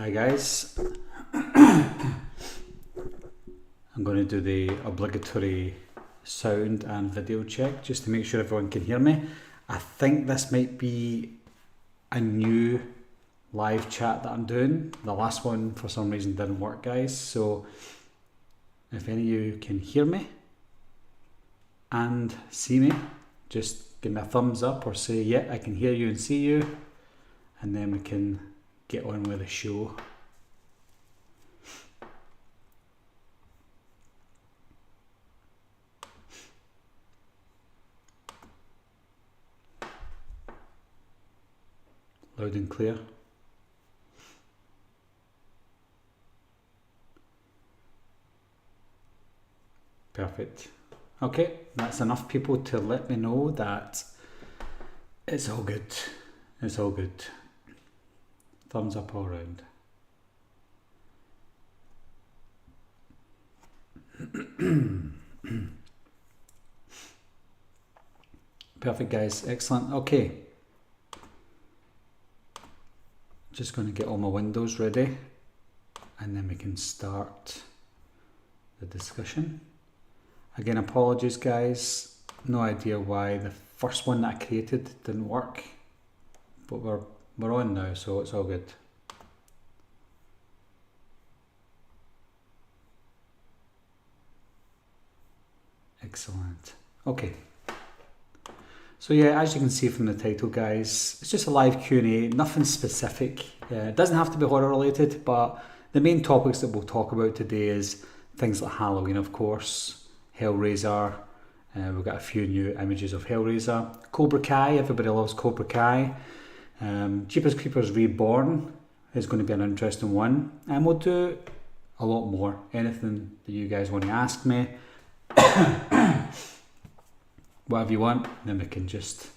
Hi guys, I'm going to do the obligatory sound and video check just to make sure everyone can hear me. I think this might be a new live chat that I'm doing. The last one for some reason didn't work, guys, so if any of you can hear me and see me, just give me a thumbs up or say, yeah, I can hear you and see you, and then we can get on with the show. Loud and clear. Perfect. Okay, that's enough people to let me know that it's all good. It's all good. Thumbs up all around. Perfect, guys. Excellent. Okay. Just going to get all my windows ready and then we can start the discussion. Again, apologies, guys. No idea why the first one that I created didn't work, but we're on now, so it's all good. Excellent. Okay. So yeah, as you can see from the title, guys, it's just a live Q&A, nothing specific. It doesn't have to be horror related, but the main topics that we'll talk about today is things like Halloween, of course, Hellraiser. We've got a few new images of Hellraiser. Cobra Kai, everybody loves Cobra Kai. Jeepers Creepers Reborn is going to be an interesting one, and we'll do a lot more. Anything that you guys want to ask me, whatever you want, then we can just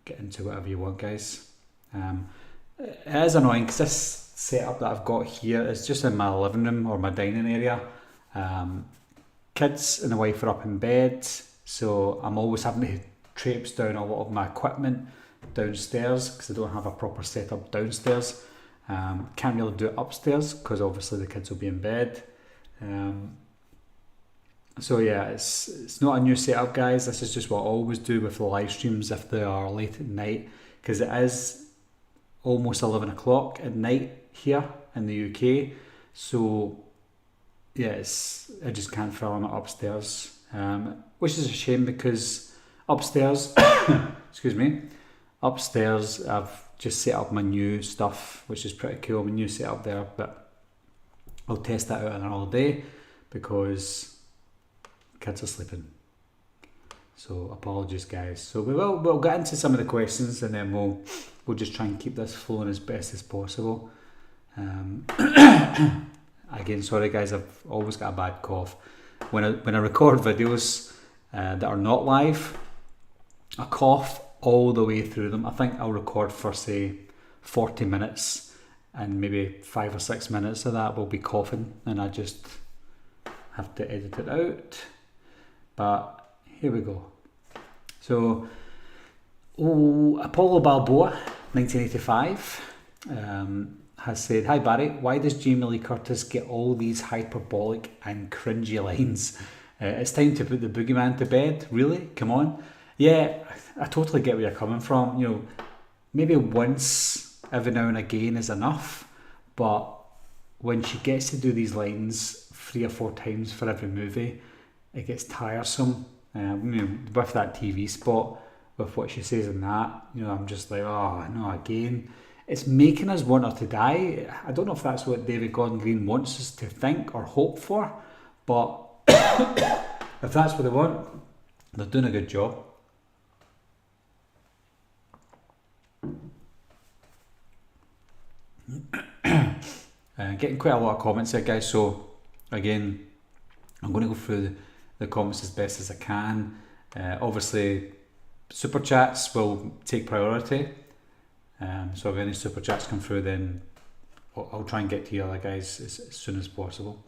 get into whatever you want, guys. It is annoying because this setup that I've got here is just in my living room or my dining area. Kids and the wife are up in bed, so I'm always having to traipse down a lot of my equipment downstairs because I don't have a proper setup downstairs. Can't really do it upstairs because obviously the kids will be in bed. So yeah, it's not a new setup, guys. This is just what I always do with the live streams if they are late at night, because it is almost 11 o'clock at night here in the UK. So yeah, I just can't film it upstairs, which is a shame because upstairs, excuse me, upstairs I've just set up my new stuff, which is pretty cool, my new setup there, but I'll test that out another day because kids are sleeping. So apologies, guys. So we'll get into some of the questions and then we'll just try and keep this flowing as best as possible. Again, sorry guys, I've always got a bad cough. When I record videos that are not live, I cough all the way through them. I think I'll record for say 40 minutes and maybe 5 or 6 minutes of that will be coughing and I just have to edit it out. But here we go. So Apollo Balboa 1985 has said, "Hi Barry, why does Jamie Lee Curtis get all these hyperbolic and cringy lines? It's time to put the boogeyman to bed, really? Come on." Yeah, I totally get where you're coming from. You know, maybe once every now and again is enough, but when she gets to do these lines 3 or 4 times for every movie, it gets tiresome. With that TV spot, with what she says in that, I'm just like, oh no, again. It's making us want her to die. I don't know if that's what David Gordon Green wants us to think or hope for, but if that's what they want, they're doing a good job. Getting quite a lot of comments here, guys, so again, I'm going to go through the comments as best as I can. Obviously, super chats will take priority. So if any super chats come through, then I'll try and get to you other guys as soon as possible.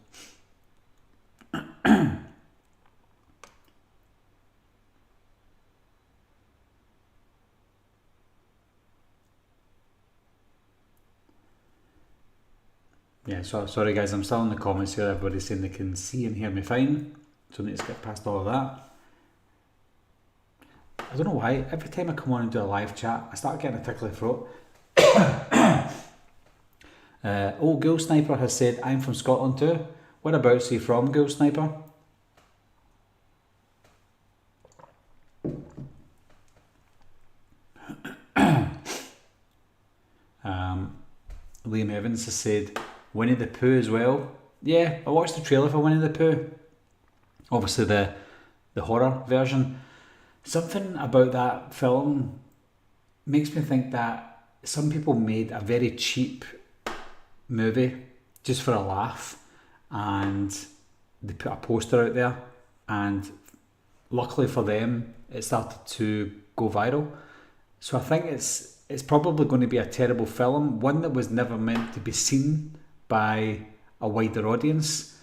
Yeah, so sorry guys, I'm still in the comments here. Everybody's saying they can see and hear me fine, so I need to get past all of that. I don't know why, every time I come on and do a live chat, I start getting a tickly throat. Ghoul Sniper has said, I'm from Scotland too. Whereabouts are you from, Ghoul Sniper? Liam Evans has said, Winnie the Pooh as well. Yeah, I watched the trailer for Winnie the Pooh. Obviously the horror version. Something about that film makes me think that some people made a very cheap movie just for a laugh, and they put a poster out there, and luckily for them it started to go viral. So I think it's probably going to be a terrible film, one that was never meant to be seen by a wider audience,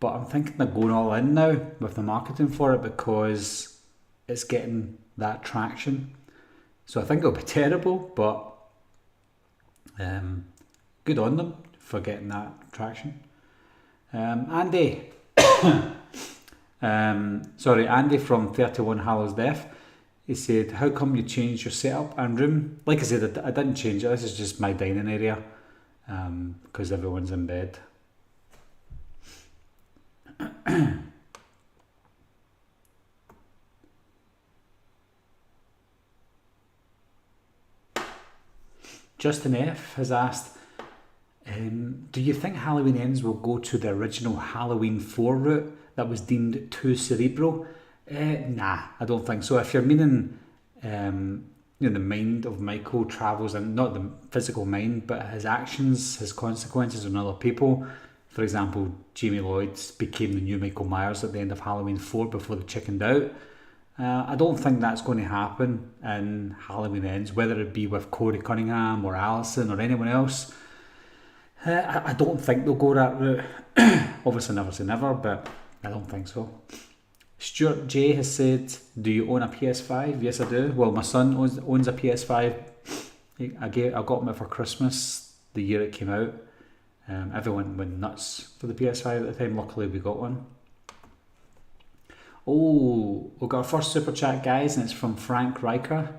but I'm thinking they're going all in now with the marketing for it because it's getting that traction. So I think it'll be terrible, but good on them for getting that traction. Andy Andy from 31 Hallows Death, he said, how come you changed your setup and room? Like I said, I didn't change it. This is just my dining area because everyone's in bed. Justin F has asked, do you think Halloween Ends will go to the original Halloween 4 route that was deemed too cerebral? Nah, I don't think so. If you're meaning the mind of Michael travels, and not the physical mind, but his actions, his consequences on other people. For example, Jamie Lloyd became the new Michael Myers at the end of Halloween 4 before they chickened out. I don't think that's going to happen in Halloween Ends, whether it be with Corey Cunningham or Alison or anyone else. I don't think they'll go that route. Obviously never say never, but I don't think so. Stuart J has said, do you own a PS5? Yes, I do. Well, my son owns a PS5. I got him it for Christmas the year it came out. Everyone went nuts for the PS5 at the time. Luckily, we got one. Oh, we got our first super chat, guys, and it's from Frank Riker,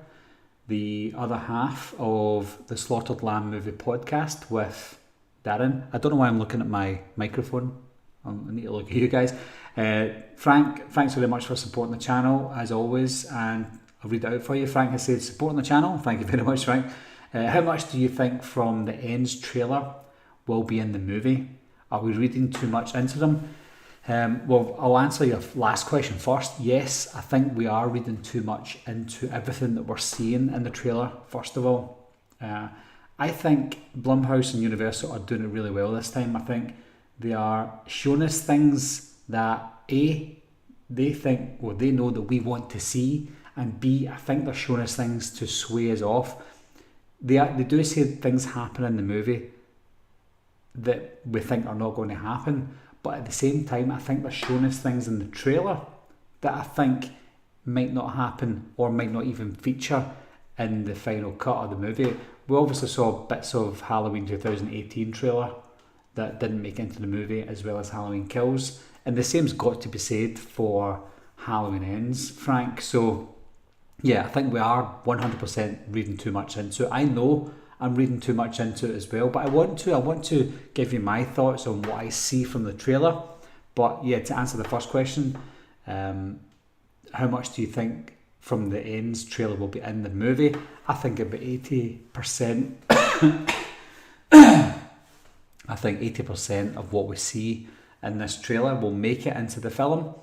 the other half of the Slaughtered Lamb Movie podcast with Darren. I don't know why I'm looking at my microphone. I need to look at you guys. Frank, thanks very much for supporting the channel as always, and I'll read it out for you. Frank has said, supporting the channel. Thank you very much, Frank. How much do you think from the Ends trailer will be in the movie? Are we reading too much into them? Well, I'll answer your last question first. Yes, I think we are reading too much into everything that we're seeing in the trailer, first of all. I think Blumhouse and Universal are doing it really well this time. I think they are showing us things that A, they think, or they know that we want to see, and B, I think they're showing us things to sway us off. They do say things happen in the movie that we think are not going to happen, but at the same time I think they're showing us things in the trailer that I think might not happen or might not even feature in the final cut of the movie. We obviously saw bits of Halloween 2018 trailer that didn't make it into the movie, as well as Halloween Kills, and the same's got to be said for Halloween Ends, Frank. So yeah, I think we are 100% reading too much into it. I know I'm reading too much into it as well, but I want to give you my thoughts on what I see from the trailer. But yeah, to answer the first question, how much do you think from the Ends trailer will be in the movie? I think about 80%. I think 80% of what we see in this trailer will make it into the film,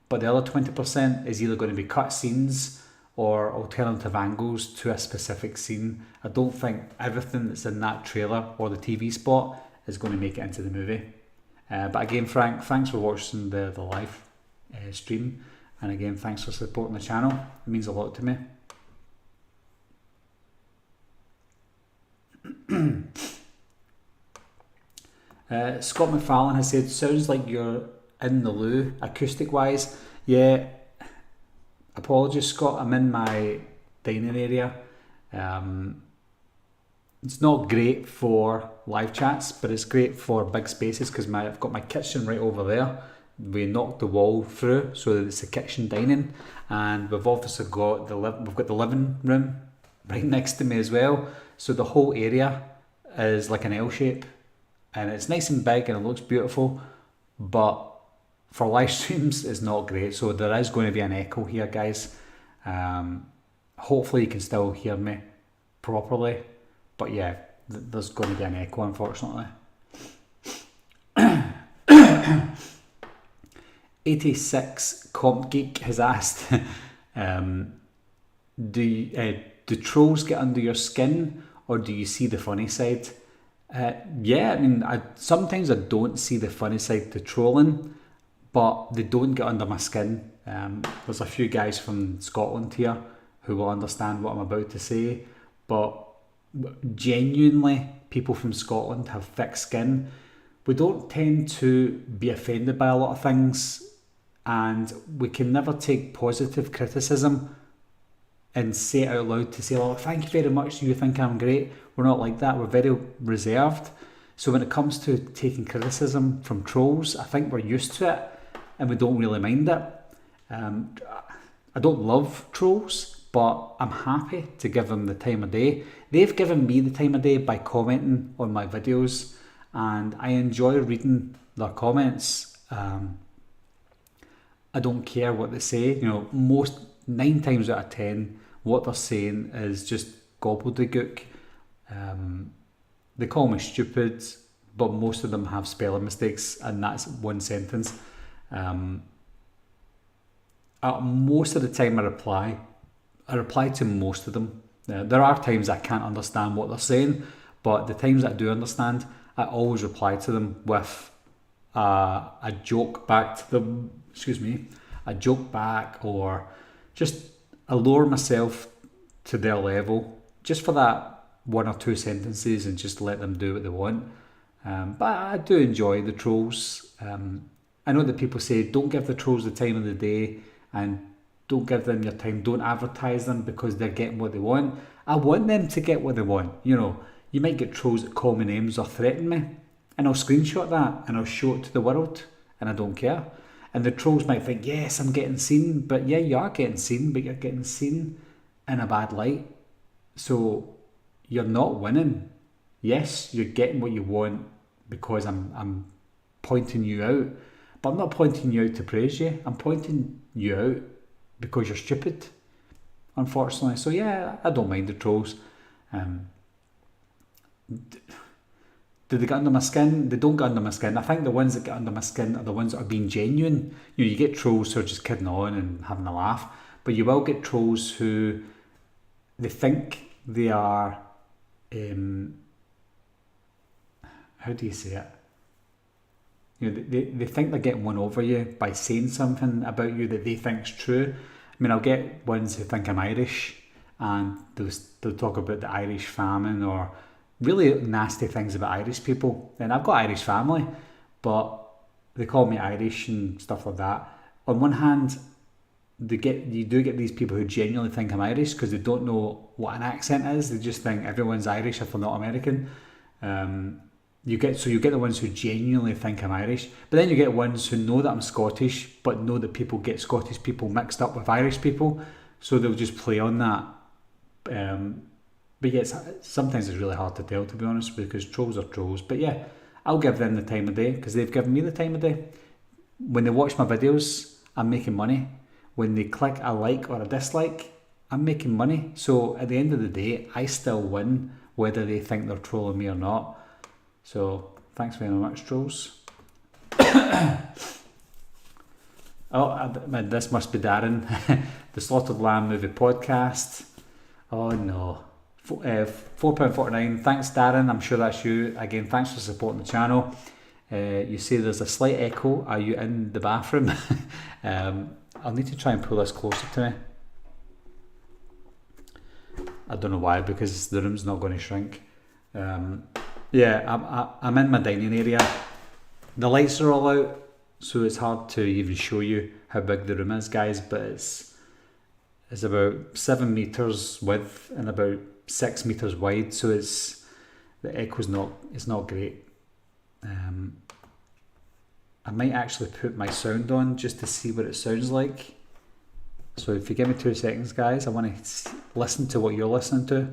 but the other 20% is either going to be cut scenes or alternative angles to a specific scene. I don't think everything that's in that trailer or the TV spot is going to make it into the movie. But again, Frank, thanks for watching the live stream, and again, thanks for supporting the channel. It means a lot to me. Scott McFarlane has said, sounds like you're in the loo acoustic wise. Yeah, apologies Scott, I'm in my dining area. It's not great for live chats, but it's great for big spaces because I've got my kitchen right over there. We knocked the wall through so that it's a kitchen dining, and we've obviously got the living room right next to me as well. So the whole area is like an L shape, and it's nice and big and it looks beautiful. But for live streams, it's not great. So there is going to be an echo here, guys. Hopefully you can still hear me properly. But yeah, there's going to be an echo, unfortunately. 86 Comp Geek has asked, do trolls get under your skin, or do you see the funny side? Yeah, I mean, sometimes I don't see the funny side to trolling, but they don't get under my skin. There's a few guys from Scotland here who will understand what I'm about to say, but genuinely, people from Scotland have thick skin. We don't tend to be offended by a lot of things, and we can never take positive criticism and say it out loud to say, oh, thank you very much, you think I'm great. We're not like that. We're very reserved. So when it comes to taking criticism from trolls, I think we're used to it and we don't really mind it. I don't love trolls, but I'm happy to give them the time of day. They've given me the time of day by commenting on my videos, and I enjoy reading their comments. I don't care what they say. You know, 9 times out of 10, what they're saying is just gobbledygook. They call me stupid, but most of them have spelling mistakes, and that's one sentence. Most of the time I reply to most of them. There are times I can't understand what they're saying, but the times I do understand, I always reply to them with a joke back to them. A joke back, or just I lower myself to their level just for that 1 or 2 sentences and just let them do what they want. But I do enjoy the trolls. I know that people say don't give the trolls the time of the day and don't give them your time, don't advertise them because they're getting what they want. I want them to get what they want. You know, you might get trolls that call me names or threaten me, and I'll screenshot that and I'll show it to the world, and I don't care. And the trolls might think, yes, I'm getting seen, but yeah, you are getting seen, but you're getting seen in a bad light. So you're not winning. Yes, you're getting what you want because I'm pointing you out, but I'm not pointing you out to praise you. I'm pointing you out because you're stupid, unfortunately. So yeah, I don't mind the trolls. Do they get under my skin? They don't get under my skin. I think the ones that get under my skin are the ones that are being genuine. You know, you get trolls who are just kidding on and having a laugh, but you will get trolls who they think they are, how do you say it? You know, they think they're getting one over you by saying something about you that they think's true. I mean, I'll get ones who think I'm Irish, and they'll talk about the Irish famine or really nasty things about Irish people. And I've got Irish family, but they call me Irish and stuff like that. On one hand, you do get these people who genuinely think I'm Irish because they don't know what an accent is. They just think everyone's Irish if they're not American. You get the ones who genuinely think I'm Irish, but then you get ones who know that I'm Scottish, but know that people get Scottish people mixed up with Irish people, so they'll just play on that. But yeah, sometimes it's really hard to tell, to be honest, because trolls are trolls. But yeah, I'll give them the time of day because they've given me the time of day. When they watch my videos, I'm making money. When they click a like or a dislike, I'm making money. So at the end of the day, I still win whether they think they're trolling me or not. So thanks very much, trolls. This must be Darren. The Slaughtered Lamb Movie Podcast. Oh no. £4.49. Thanks, Darren. I'm sure that's you. Again, thanks for supporting the channel. You say there's a slight echo. Are you in the bathroom? I'll need to try and pull this closer to me. I don't know why, because the room's not going to shrink. Yeah, I'm in my dining area. The lights are all out, so it's hard to even show you how big the room is, guys, but it's about 7 meters width and about 6 meters wide, so it's the echo's not great. I might actually put my sound on just to see what it sounds like. So if you give me 2 seconds, guys, I want to listen to what you're listening to.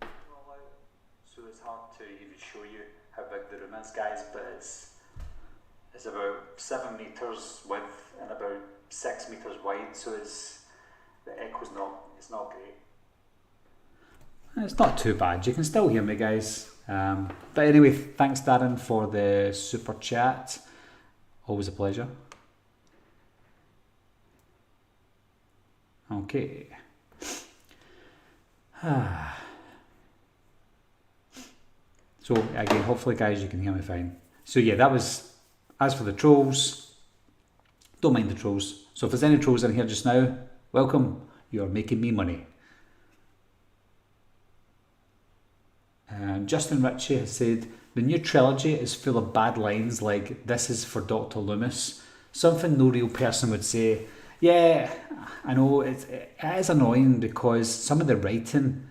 So it's hard to even show you how big the room is, guys, but it's about 7 meters width and about 6 meters wide. So the echo's not great. It's not too bad. You can still hear me, guys. But anyway, thanks Darren for the super chat. Always a pleasure. Okay. So again, hopefully guys you can hear me fine. So yeah, that was, as for the trolls, don't mind the trolls. So if there's any trolls in here just now, welcome, you're making me money. Justin Ritchie has said, the new trilogy is full of bad lines like, this is for Dr. Loomis. Something no real person would say. Yeah, I know, it is annoying because some of the writing,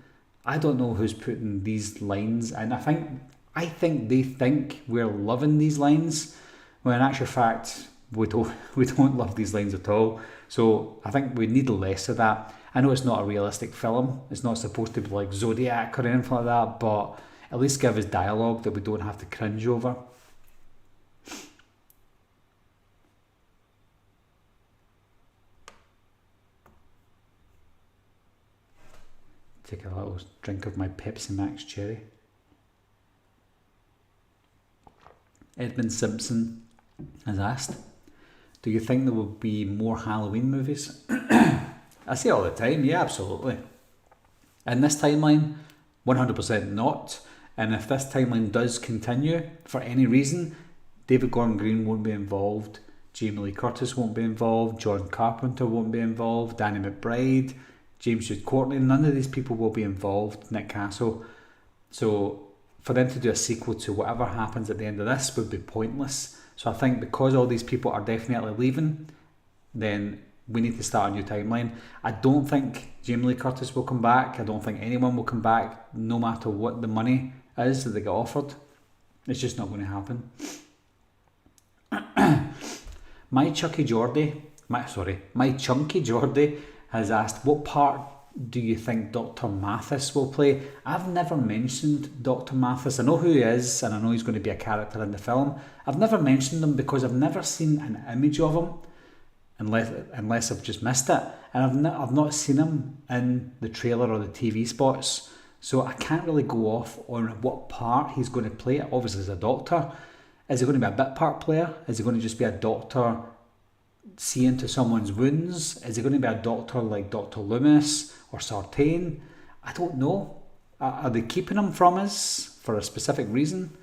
I don't know who's putting these lines in. I think they think we're loving these lines, when in actual fact, we don't love these lines at all. So I think we need less of that. I know it's not a realistic film, it's not supposed to be like Zodiac or anything like that, but at least give us dialogue that we don't have to cringe over. Take a little drink of my Pepsi Max Cherry. Edmund Simpson has asked, do you think there will be more Halloween movies? I say all the time, yeah, absolutely. In this timeline, 100% not. And if this timeline does continue for any reason, David Gordon Green won't be involved, Jamie Lee Curtis won't be involved, John Carpenter won't be involved, Danny McBride, James Jude Courtney, none of these people will be involved, Nick Castle. So for them to do a sequel to whatever happens at the end of this would be pointless. So I think because all these people are definitely leaving, then we need to start a new timeline. I don't think Jamie Lee Curtis will come back. I don't think anyone will come back, no matter what the money is that they get offered. It's just not going to happen. My Chunky Geordie has asked, what part do you think Dr. Mathis will play? I've never mentioned Dr. Mathis. I know who he is, and I know he's going to be a character in the film. I've never mentioned him because I've never seen an image of him, unless I've just missed it. And I've not seen him in the trailer or the TV spots. So I can't really go off on what part he's going to play. Obviously as a doctor. Is he going to be a bit part player? Is he going to just be a doctor seeing to someone's wounds? Is he going to be a doctor like Dr. Loomis or Sartain? I don't know. Are they keeping him from us for a specific reason?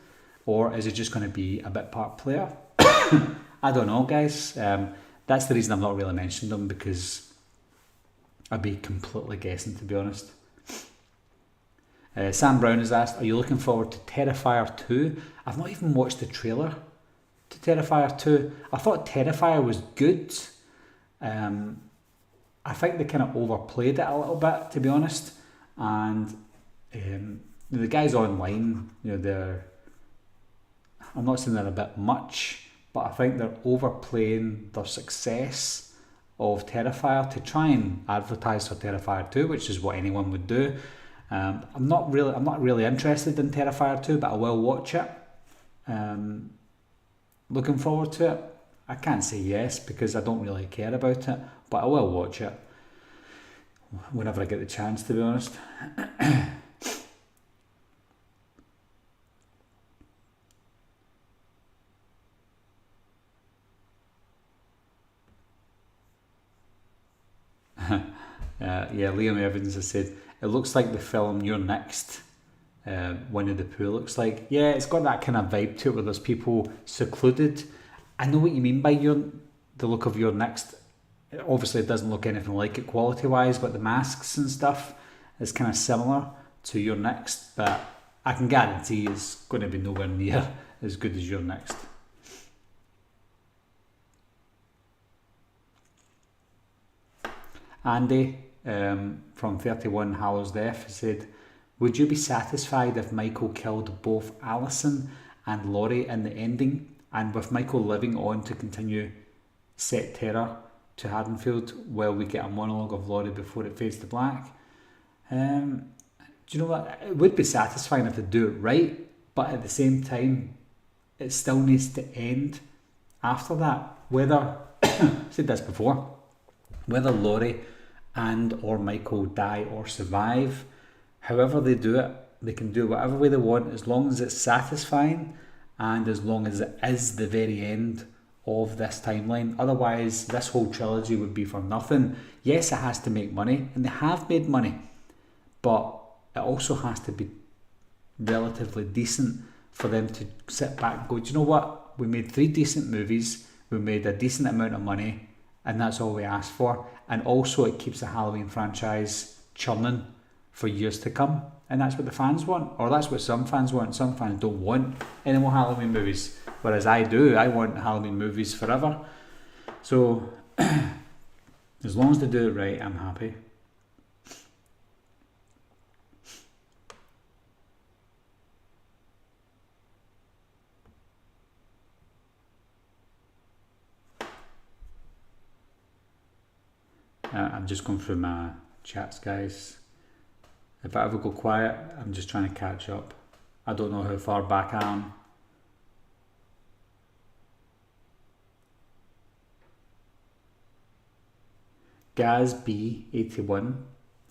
Or is he just going to be a bit part player? I don't know, guys. That's the reason I've not really mentioned him, because I'd be completely guessing, to be honest. Sam Brown has asked, are you looking forward to Terrifier 2? I've not even watched the trailer to Terrifier 2. I thought Terrifier was good. I think they kind of overplayed it a little bit, to be honest. And the guys online, I'm not saying they're a bit much, but I think they're overplaying their success of Terrifier to try and advertise for Terrifier 2, which is what anyone would do. I'm not really interested in Terrifier 2, but I will watch it. Looking forward to it. I can't say yes because I don't really care about it, but I will watch it whenever I get the chance, to be honest. Yeah, Liam Evans has said, it looks like the film You're Next, Winnie the Pooh looks like. Yeah, it's got that kind of vibe to it where there's people secluded. I know what you mean by the look of You're Next. Obviously it doesn't look anything like it quality wise, but the masks and stuff is kind of similar to You're Next, but I can guarantee it's going to be nowhere near as good as You're Next. Andy from 31 Hallows Death said, Would you be satisfied if Michael killed both Alison and Laurie in the ending, and with Michael living on to continue set terror to Haddonfield while we get a monologue of Laurie before it fades to black? Do you know what? It would be satisfying if they do it right, but at the same time, it still needs to end after that. Whether, I said this before, whether Laurie and or Michael die or survive, however they do it, they can do whatever way they want as long as it's satisfying and as long as it is the very end of this timeline. Otherwise, this whole trilogy would be for nothing. Yes, it has to make money, and they have made money, but it also has to be relatively decent for them to sit back and go, do you know what? We made 3 decent movies, we made a decent amount of money, and that's all we asked for. And also it keeps the Halloween franchise churning for years to come. And that's what the fans want, or that's what some fans want. Some fans don't want any more Halloween movies, whereas I do. I want Halloween movies forever. So as long as they do it right, I'm happy. I'm just going through my chats, guys. If I ever go quiet, I'm just trying to catch up. I don't know how far back I am. Gaz B81,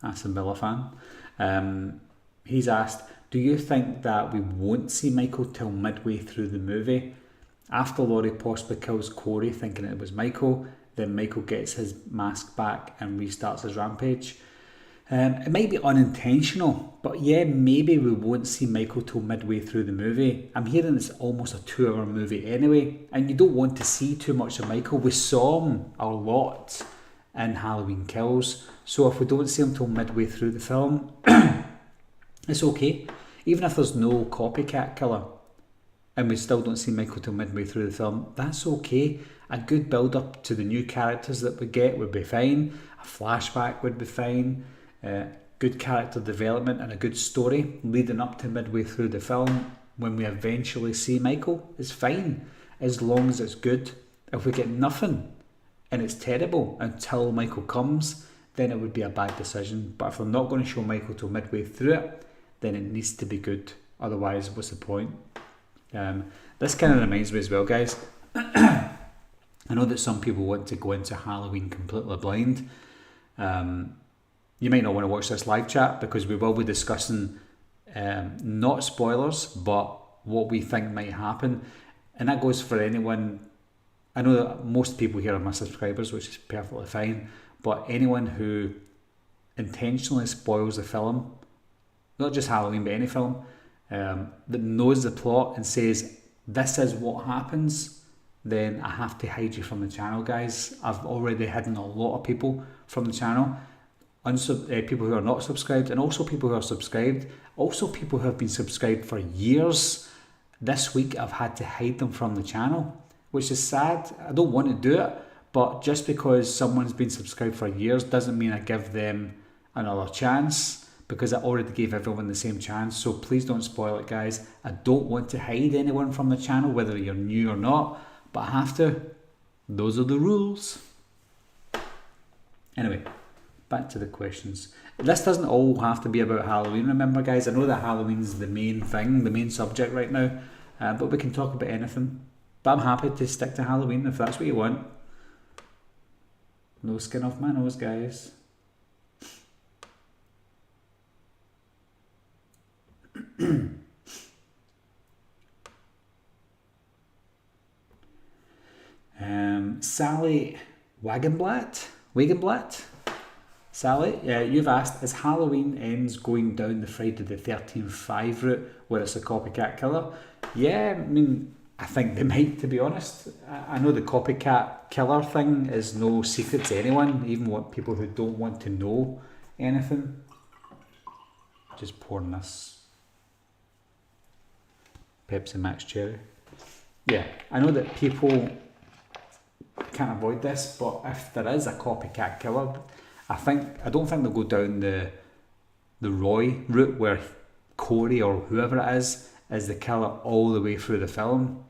that's a Miller fan. He's asked, do you think that we won't see Michael till midway through the movie? After Laurie possibly kills Corey thinking it was Michael, then Michael gets his mask back and restarts his rampage. It might be unintentional, but yeah, maybe we won't see Michael till midway through the movie. I'm hearing it's almost a 2-hour movie anyway, and you don't want to see too much of Michael. We saw him a lot in Halloween Kills, so if we don't see him till midway through the film, it's okay. Even if there's no copycat killer, and we still don't see Michael till midway through the film, that's okay. A good build up to the new characters that we get would be fine. A flashback would be fine. Good character development and a good story leading up to midway through the film when we eventually see Michael is fine, as long as it's good. If we get nothing and it's terrible until Michael comes, then it would be a bad decision. But if they're not going to show Michael till midway through it, then it needs to be good. Otherwise, what's the point? This kind of reminds me as well, guys. I know that some people want to go into Halloween completely blind. You might not want to watch this live chat because we will be discussing not spoilers, but what we think might happen. And that goes for anyone. I know that most people here are my subscribers, which is perfectly fine, but anyone who intentionally spoils the film, not just Halloween, but any film, that knows the plot and says, this is what happens, then I have to hide you from the channel, guys. I've already hidden a lot of people from the channel. People who are not subscribed, and also people who are subscribed, also people who have been subscribed for years. This week I've had to hide them from the channel, which is sad. I don't want to do it, but just because someone's been subscribed for years doesn't mean I give them another chance, because I already gave everyone the same chance. So please don't spoil it, guys. I don't want to hide anyone from the channel, whether you're new or not, but I have to. Those are the rules. Anyway, back to the questions. This doesn't all have to be about Halloween, remember, guys. I know that Halloween's the main thing, the main subject right now, but we can talk about anything. But I'm happy to stick to Halloween if that's what you want. No skin off my nose, guys. Sally Wagenblatt? Sally, you've asked, is Halloween Ends going down the Friday the 13th 5 route where it's a copycat killer? Yeah, I mean, I think they might, to be honest. I know the copycat killer thing is no secret to anyone, even what people who don't want to know anything. Just pouring this Pepsi Max Cherry. Yeah, I know that people can't avoid this, but if there is a copycat killer, I don't think they'll go down the the Roy route, where Corey or whoever it is the killer all the way through the film.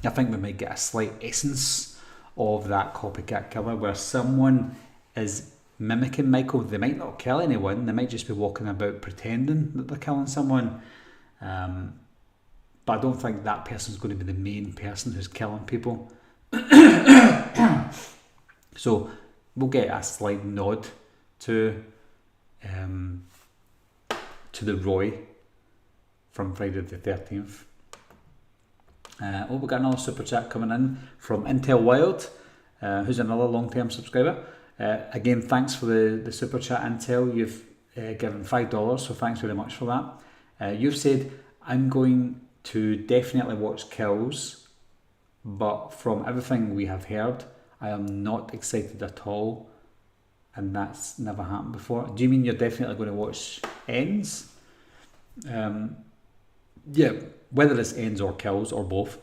I think we might get a slight essence of that copycat killer, where someone is mimicking Michael. They might not kill anyone, they might just be walking about pretending that they're killing someone. But I don't think that person's going to be the main person who's killing people. So we'll get a slight nod to the Roy from Friday the 13th. We got another super chat coming in from Intel Wild, who's another long-term subscriber. Again, thanks for the super chat, Intel. You've given $5, so thanks very much for that. You've said, I'm going to definitely watch Kills, but from everything we have heard, I am not excited at all, and that's never happened before. Do you mean you're definitely going to watch Ends? Yeah, whether it's Ends or Kills or both.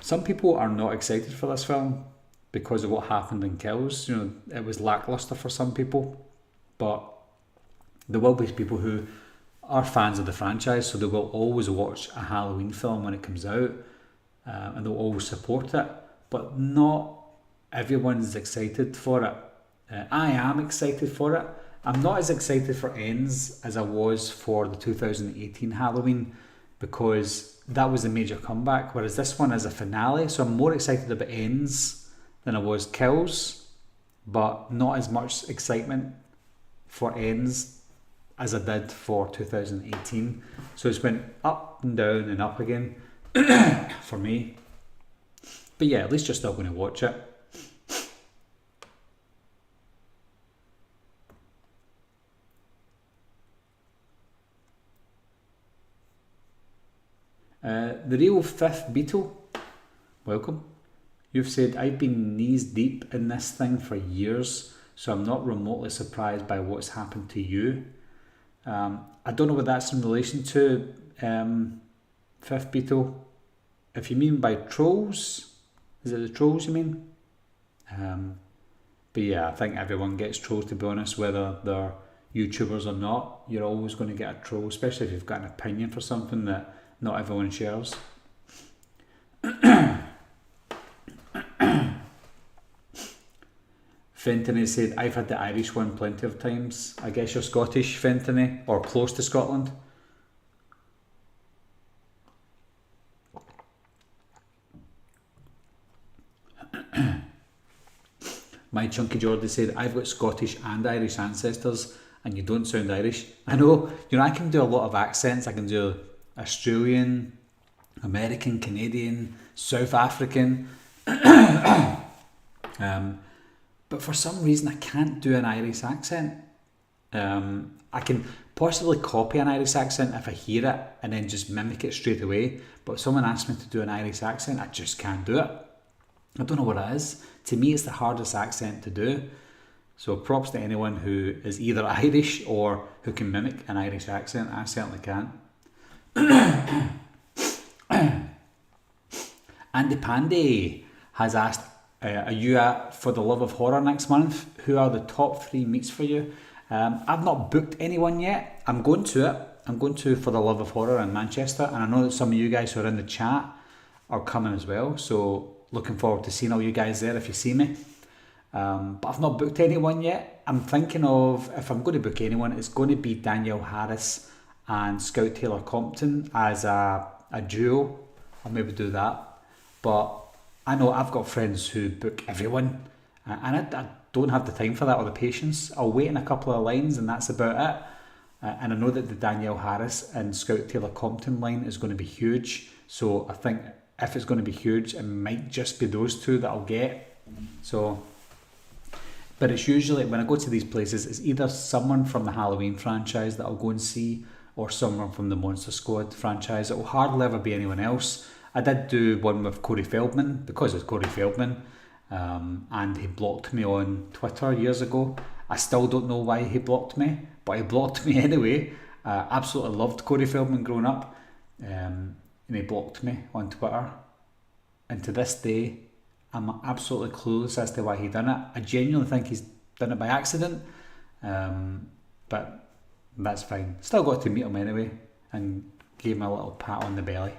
Some people are not excited for this film because of what happened in Kills. You know, it was lackluster for some people, but there will be people who are fans of the franchise, so they will always watch a Halloween film when it comes out, and they'll always support it, but not everyone's excited for it. I am excited for it. I'm not as excited for Ends as I was for the 2018 Halloween, because that was a major comeback, whereas this one is a finale, so I'm more excited about Ends than I was Kills, but not as much excitement for Ends as I did for 2018. So it's went up and down and up again for me. But yeah, at least you're still going to watch it. The real Fifth Beatle, welcome. You've said, I've been knees deep in this thing for years, so I'm not remotely surprised by what's happened to you. I don't know what that's in relation to, Fifth Beatle. If you mean by trolls, is it the trolls you mean? But yeah, I think everyone gets trolls, to be honest, whether they're YouTubers or not. You're always going to get a troll, especially if you've got an opinion for something that not everyone shares. Fentany said, I've had the Irish one plenty of times. I guess you're Scottish, Fentany, or close to Scotland. My Chunky Geordie said, I've got Scottish and Irish ancestors, and you don't sound Irish. I know, I can do a lot of accents. I can do Australian, American, Canadian, South African. But for some reason I can't do an Irish accent. I can possibly copy an Irish accent if I hear it and then just mimic it straight away. But if someone asks me to do an Irish accent, I just can't do it. I don't know what it is. To me, it's the hardest accent to do. So props to anyone who is either Irish or who can mimic an Irish accent. I certainly can. Andy Pandy has asked, are you at For the Love of Horror next month? Who are the top 3 meets for you? I've not booked anyone yet. I'm going to it. I'm going to For the Love of Horror in Manchester, and I know that some of you guys who are in the chat are coming as well, so looking forward to seeing all you guys there if you see me. But I've not booked anyone yet. I'm thinking of, if I'm going to book anyone, it's going to be Danielle Harris and Scout Taylor Compton as a duo. I'll maybe do that. But I know I've got friends who book everyone, and I don't have the time for that or the patience. I'll wait in a couple of lines and that's about it. And I know that the Danielle Harris and Scout Taylor Compton line is going to be huge. So I think if it's going to be huge, it might just be those two that I'll get. So, but it's usually, when I go to these places, it's either someone from the Halloween franchise that I'll go and see, or someone from the Monster Squad franchise. It will hardly ever be anyone else. I did do one with Corey Feldman, because it's Corey Feldman, and he blocked me on Twitter years ago. I still don't know why he blocked me, but he blocked me anyway. Absolutely loved Corey Feldman growing up, and he blocked me on Twitter. And to this day, I'm absolutely clueless as to why he done it. I genuinely think he's done it by accident, but That's fine. Still got to meet him anyway and gave him a little pat on the belly.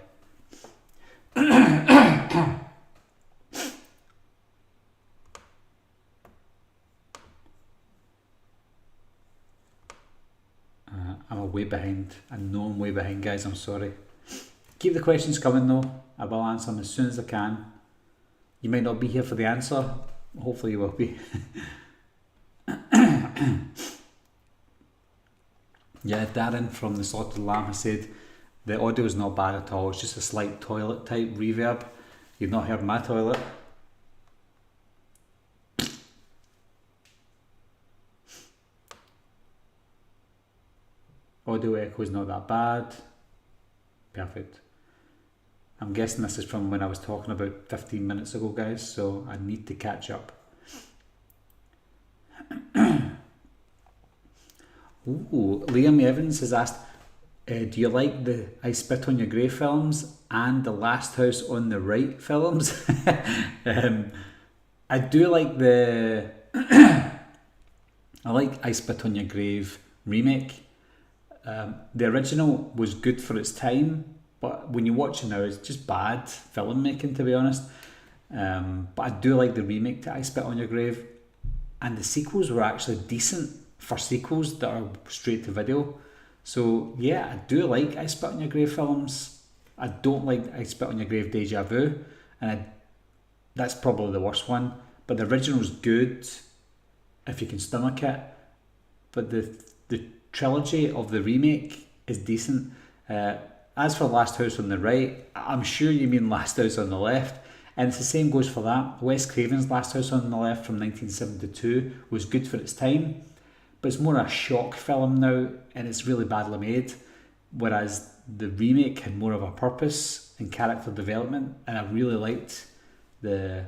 I'm way behind. I know I'm way behind, guys. I'm sorry. Keep the questions coming though. I will answer them as soon as I can. You might not be here for the answer. Hopefully you will be. Yeah, Darren from the Slaughtered Lamb has said the audio is not bad at all. It's just a slight toilet type reverb. You've not heard my toilet. Audio echo is not that bad. Perfect. I'm guessing this is from when I was talking about 15 minutes ago, guys, so I need to catch up. Ooh, Liam Evans has asked, do you like the I Spit on Your Grave films and the Last House on the Right films? I do like the I like I Spit on Your Grave remake. The original was good for its time, but when you watch it now, it's just bad filmmaking, to be honest. But I do like the remake to I Spit on Your Grave, and the sequels were actually decent for sequels that are straight to video. So yeah, I do like I Spit on Your Grave films. I don't like I Spit on Your Grave Deja Vu, and that's probably the worst one. But the original's good if you can stomach it. But the trilogy of the remake is decent. As for Last House on the Right, I'm sure you mean Last House on the Left, and it's the same goes for that. Wes Craven's Last House on the Left from 1972 was good for its time, but it's more a shock film now, and it's really badly made, whereas the remake had more of a purpose and character development, and I really liked the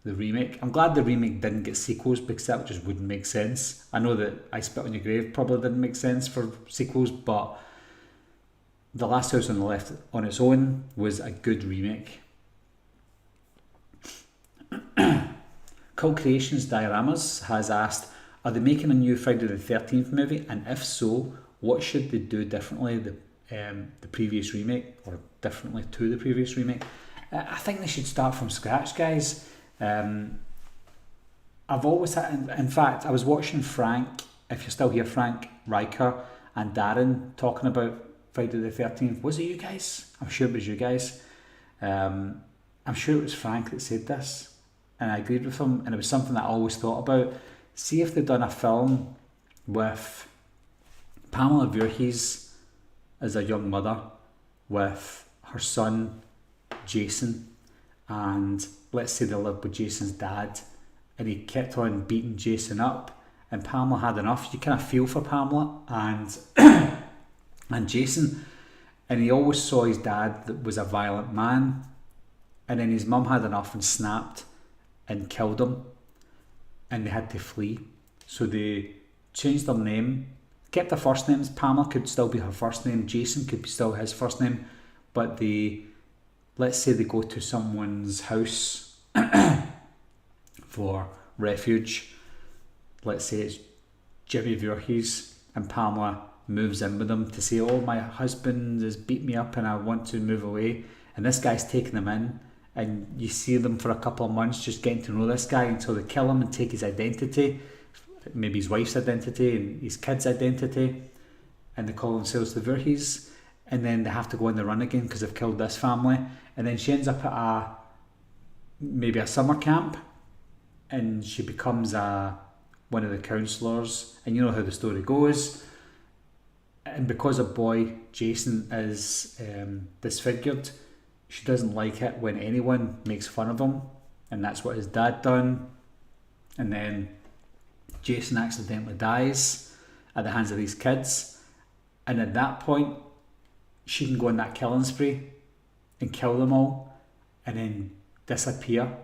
remake. I'm glad the remake didn't get sequels, because that just wouldn't make sense. I know that I Spit on Your Grave probably didn't make sense for sequels, but The Last House on the Left on its own was a good remake. Cult Creations Dioramas has asked, are they making a new Friday the 13th movie, and if so, what should they do differently the previous remake, or differently to the previous remake? I think they should start from scratch, guys. I've always had, in fact, I was watching Frank, if you're still here, Frank Riker and Darren talking about Friday the 13th. Was it you guys? I'm sure it was you guys. I'm sure it was Frank that said this, and I agreed with him, and it was something that I always thought about. See if they'd done a film with Pamela Voorhees as a young mother, with her son Jason, and let's say they lived with Jason's dad, and he kept on beating Jason up, and Pamela had enough. You kind of feel for Pamela and and Jason, and he always saw his dad that was a violent man, and then his mum had enough and snapped and killed him, and they had to flee. So they changed their name, kept their first names. Pamela could still be her first name, Jason could be still his first name, but let's say they go to someone's house for refuge. Let's say it's Jimmy Voorhees, and Pamela moves in with them to say, oh, my husband has beat me up and I want to move away. And this guy's taking them in, and you see them for a couple of months just getting to know this guy until they kill him and take his identity, maybe his wife's identity and his kid's identity, and they call themselves the Voorhees. And then they have to go on the run again because they've killed this family. And then she ends up at maybe a summer camp, and she becomes one of the counsellors, and you know how the story goes. And because a boy, Jason, is disfigured, she doesn't like it when anyone makes fun of him, and that's what his dad done. And then Jason accidentally dies at the hands of these kids, and at that point she can go on that killing spree and kill them all and then disappear,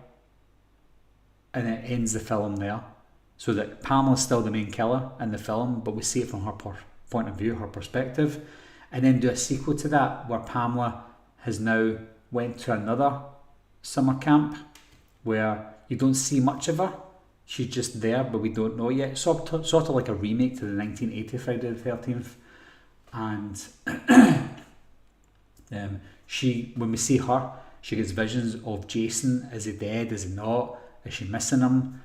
and it ends the film there, so that Pamela's still the main killer in the film, but we see it from her point of view, her perspective. And then do a sequel to that where Pamela has now went to another summer camp where you don't see much of her, she's just there, but we don't know yet. Sort of like a remake to the 1980 Friday the 13th. And when we see her, she gets visions of Jason. Is he dead? Is he not? Is she missing him?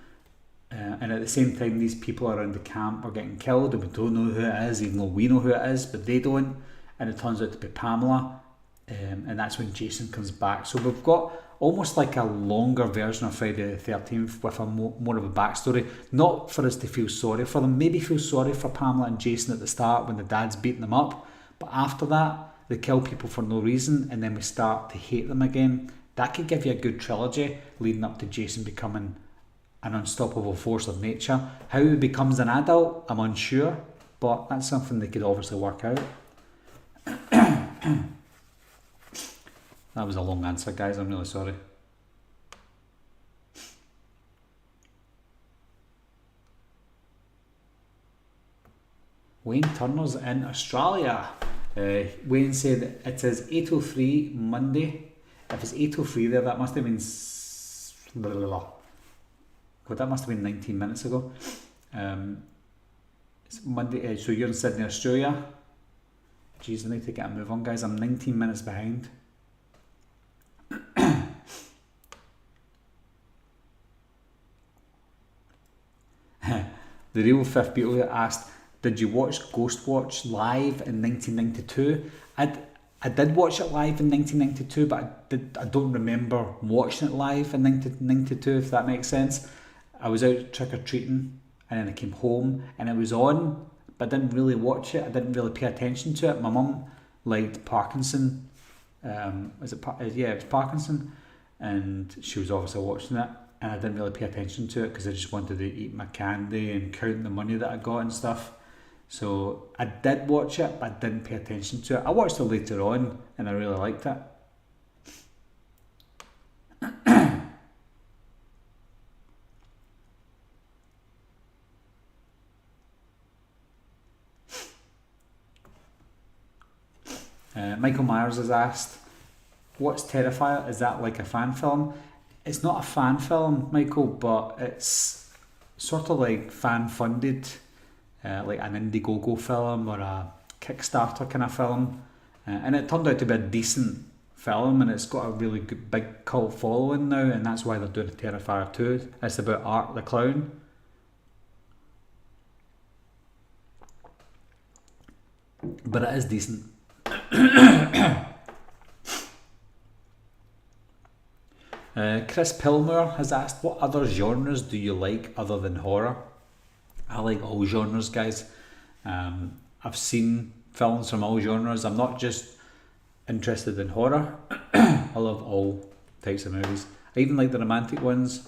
And at the same time, these people around the camp are getting killed, and we don't know who it is, even though we know who it is, but they don't. And it turns out to be Pamela. And that's when Jason comes back. So we've got almost like a longer version of Friday the 13th with a more of a backstory. Not for us to feel sorry for them. Maybe feel sorry for Pamela and Jason at the start when the dad's beating them up. But after that, they kill people for no reason, and then we start to hate them again. That could give you a good trilogy leading up to Jason becoming an unstoppable force of nature. How he becomes an adult, I'm unsure, but that's something they could obviously work out. That was a long answer, guys. I'm really sorry. Wayne Turner's in Australia. Wayne said it is 8:03 Monday. If it's 8:03 there, that must have been... God, that must have been 19 minutes ago. It's Monday, so you're in Sydney, Australia. Jeez, I need to get a move on, guys. I'm 19 minutes behind. The real Fifth Beatle asked, did you watch Ghostwatch live in 1992? I did watch it live in 1992, but I don't remember watching it live in 1992, if that makes sense. I was out trick-or-treating, and then I came home, and it was on, but I didn't really watch it. I didn't really pay attention to it. My mum liked Parkinson. It was Parkinson, and she was obviously watching it, and I didn't really pay attention to it because I just wanted to eat my candy and count the money that I got and stuff. So I did watch it, but I didn't pay attention to it. I watched it later on, and I really liked it. Michael Myers has asked, what's Terrifier? Is that like a fan film? It's not a fan film, Michael, but it's sort of like fan funded, like an Indiegogo film or a Kickstarter kind of film. And it turned out to be a decent film, and it's got a really good, big cult following now, and that's why they're doing Terrifier 2. It's about Art the Clown. But it is decent. Chris Pilmer has asked, what other genres do you like other than horror? I like all genres, guys. I've seen films from all genres. I'm not just interested in horror. I love all types of movies. I even like the romantic ones.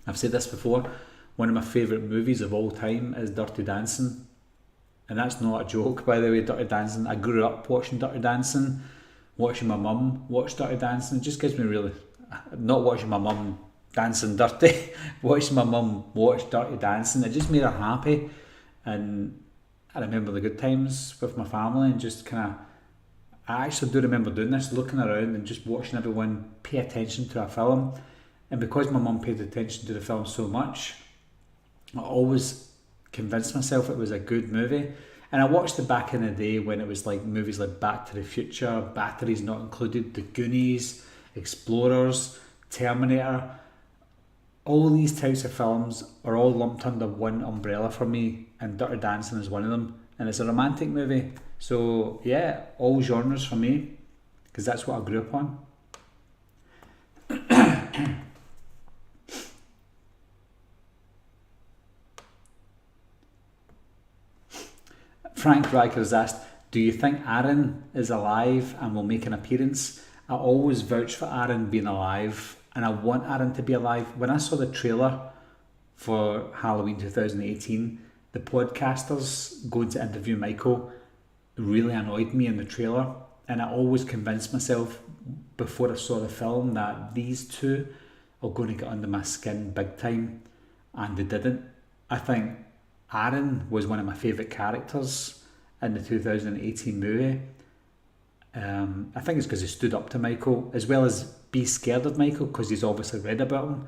I've said this before, one of my favourite movies of all time is Dirty Dancing. And that's not a joke, by the way, Dirty Dancing. I grew up watching Dirty Dancing, watching my mum watch Dirty Dancing. It just gives me really... Not watching my mum dancing dirty, watching my mum watch Dirty Dancing. It just made her happy. And I remember the good times with my family, and just kind of... I actually do remember doing this, looking around and just watching everyone pay attention to a film. And because my mum paid attention to the film so much, I always convinced myself it was a good movie. And I watched it back in the day when it was like movies like Back to the Future, Batteries Not Included, The Goonies, Explorers, Terminator. All these types of films are all lumped under one umbrella for me, and Dirty Dancing is one of them. And it's a romantic movie. So yeah, all genres for me, because that's what I grew up on. Frank Riker has asked, do you think Aaron is alive and will make an appearance? I always vouch for Aaron being alive, and I want Aaron to be alive. When I saw the trailer for Halloween 2018, the podcasters going to interview Michael really annoyed me in the trailer, and I always convinced myself before I saw the film that these two are going to get under my skin big time, and they didn't. I think Aaron was one of my favourite characters in the 2018 movie. I think it's because he stood up to Michael, as well as be scared of Michael, because he's obviously read about him.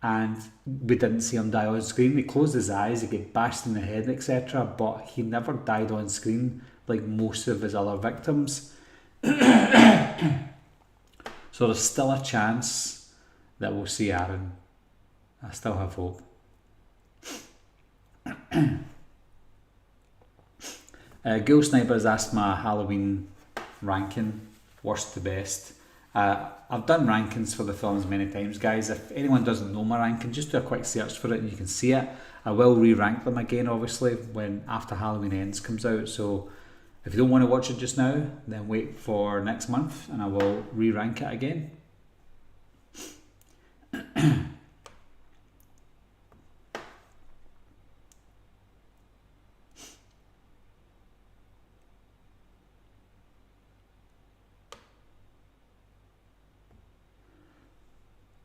and we didn't see him die on screen. He closed his eyes, he get bashed in the head, etc. But he never died on screen like most of his other victims. So there's still a chance that we'll see Aaron. I still have hope. Ghoul Sniper has asked my Halloween ranking, worst to best. I've done rankings for the films many times, guys. If anyone doesn't know my ranking, just do a quick search for it and you can see it. I will re-rank them again, obviously, when after Halloween Ends comes out. So if you don't want to watch it just now, then wait for next month and I will re-rank it again.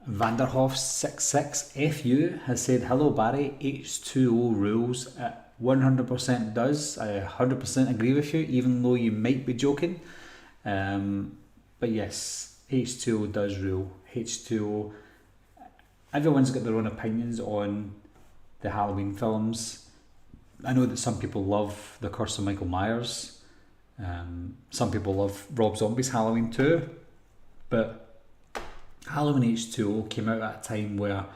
Vanderhoff66FU has said, hello Barry, H2O rules. 100% does. I 100% agree with you, even though you might be joking. But yes, H2O does rule. H2O, everyone's got their own opinions on the Halloween films. I know that some people love The Curse of Michael Myers. Some people love Rob Zombie's Halloween too. But Halloween H2O came out at a time where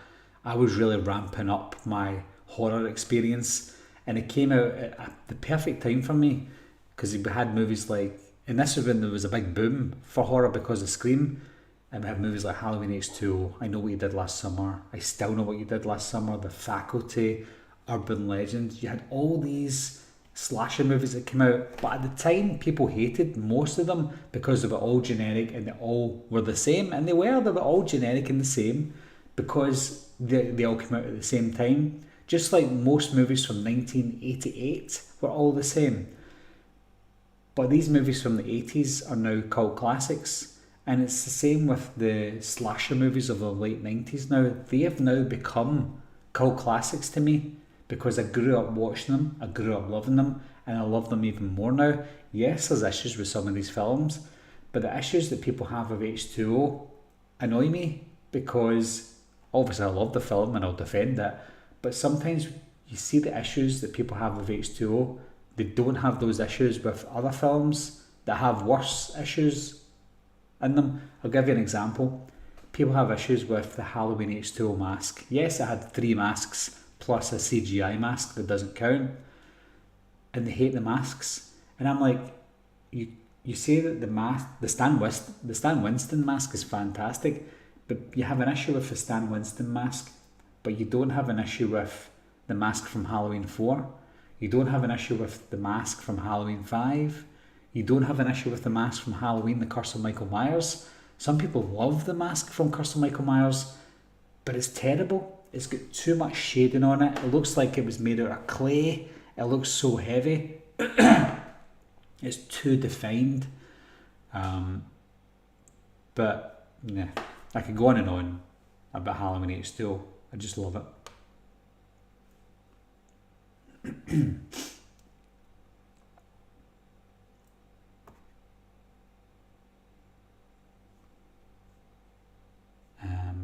I was really ramping up my horror experience, and it came out at the perfect time for me because we had movies like, and this was when there was a big boom for horror because of Scream, and we had movies like Halloween H2O, I Know What You Did Last Summer, I Still Know What You Did Last Summer, The Faculty, Urban Legend. You had all these slasher movies that came out, but at the time people hated most of them because they were all generic and they all were the same, and they were all generic and the same because they all came out at the same time, just like most movies from 1988 were all the same. But these movies from the 80s are now cult classics, and it's the same with the slasher movies of the late 90s now. They have now become cult classics to me because I grew up watching them, I grew up loving them, and I love them even more now. Yes, there's issues with some of these films, but the issues that people have with H2O annoy me because obviously I love the film and I'll defend it, but sometimes you see the issues that people have with H2O, they don't have those issues with other films that have worse issues in them. I'll give you an example. People have issues with the Halloween H2O mask. Yes, it had 3 masks plus a CGI mask that doesn't count, and they hate the masks. And I'm like, you say that the Stan Winston mask is fantastic, but you have an issue with the Stan Winston mask, but you don't have an issue with the mask from Halloween 4. You don't have an issue with the mask from Halloween 5. You don't have an issue with the mask from Halloween, The Curse of Michael Myers. Some people love the mask from Curse of Michael Myers, but it's terrible. It's got too much shading on it. It looks like it was made out of clay. It looks so heavy. It's too defined. But yeah, I could go on and on about Halloween H2O. I just love it.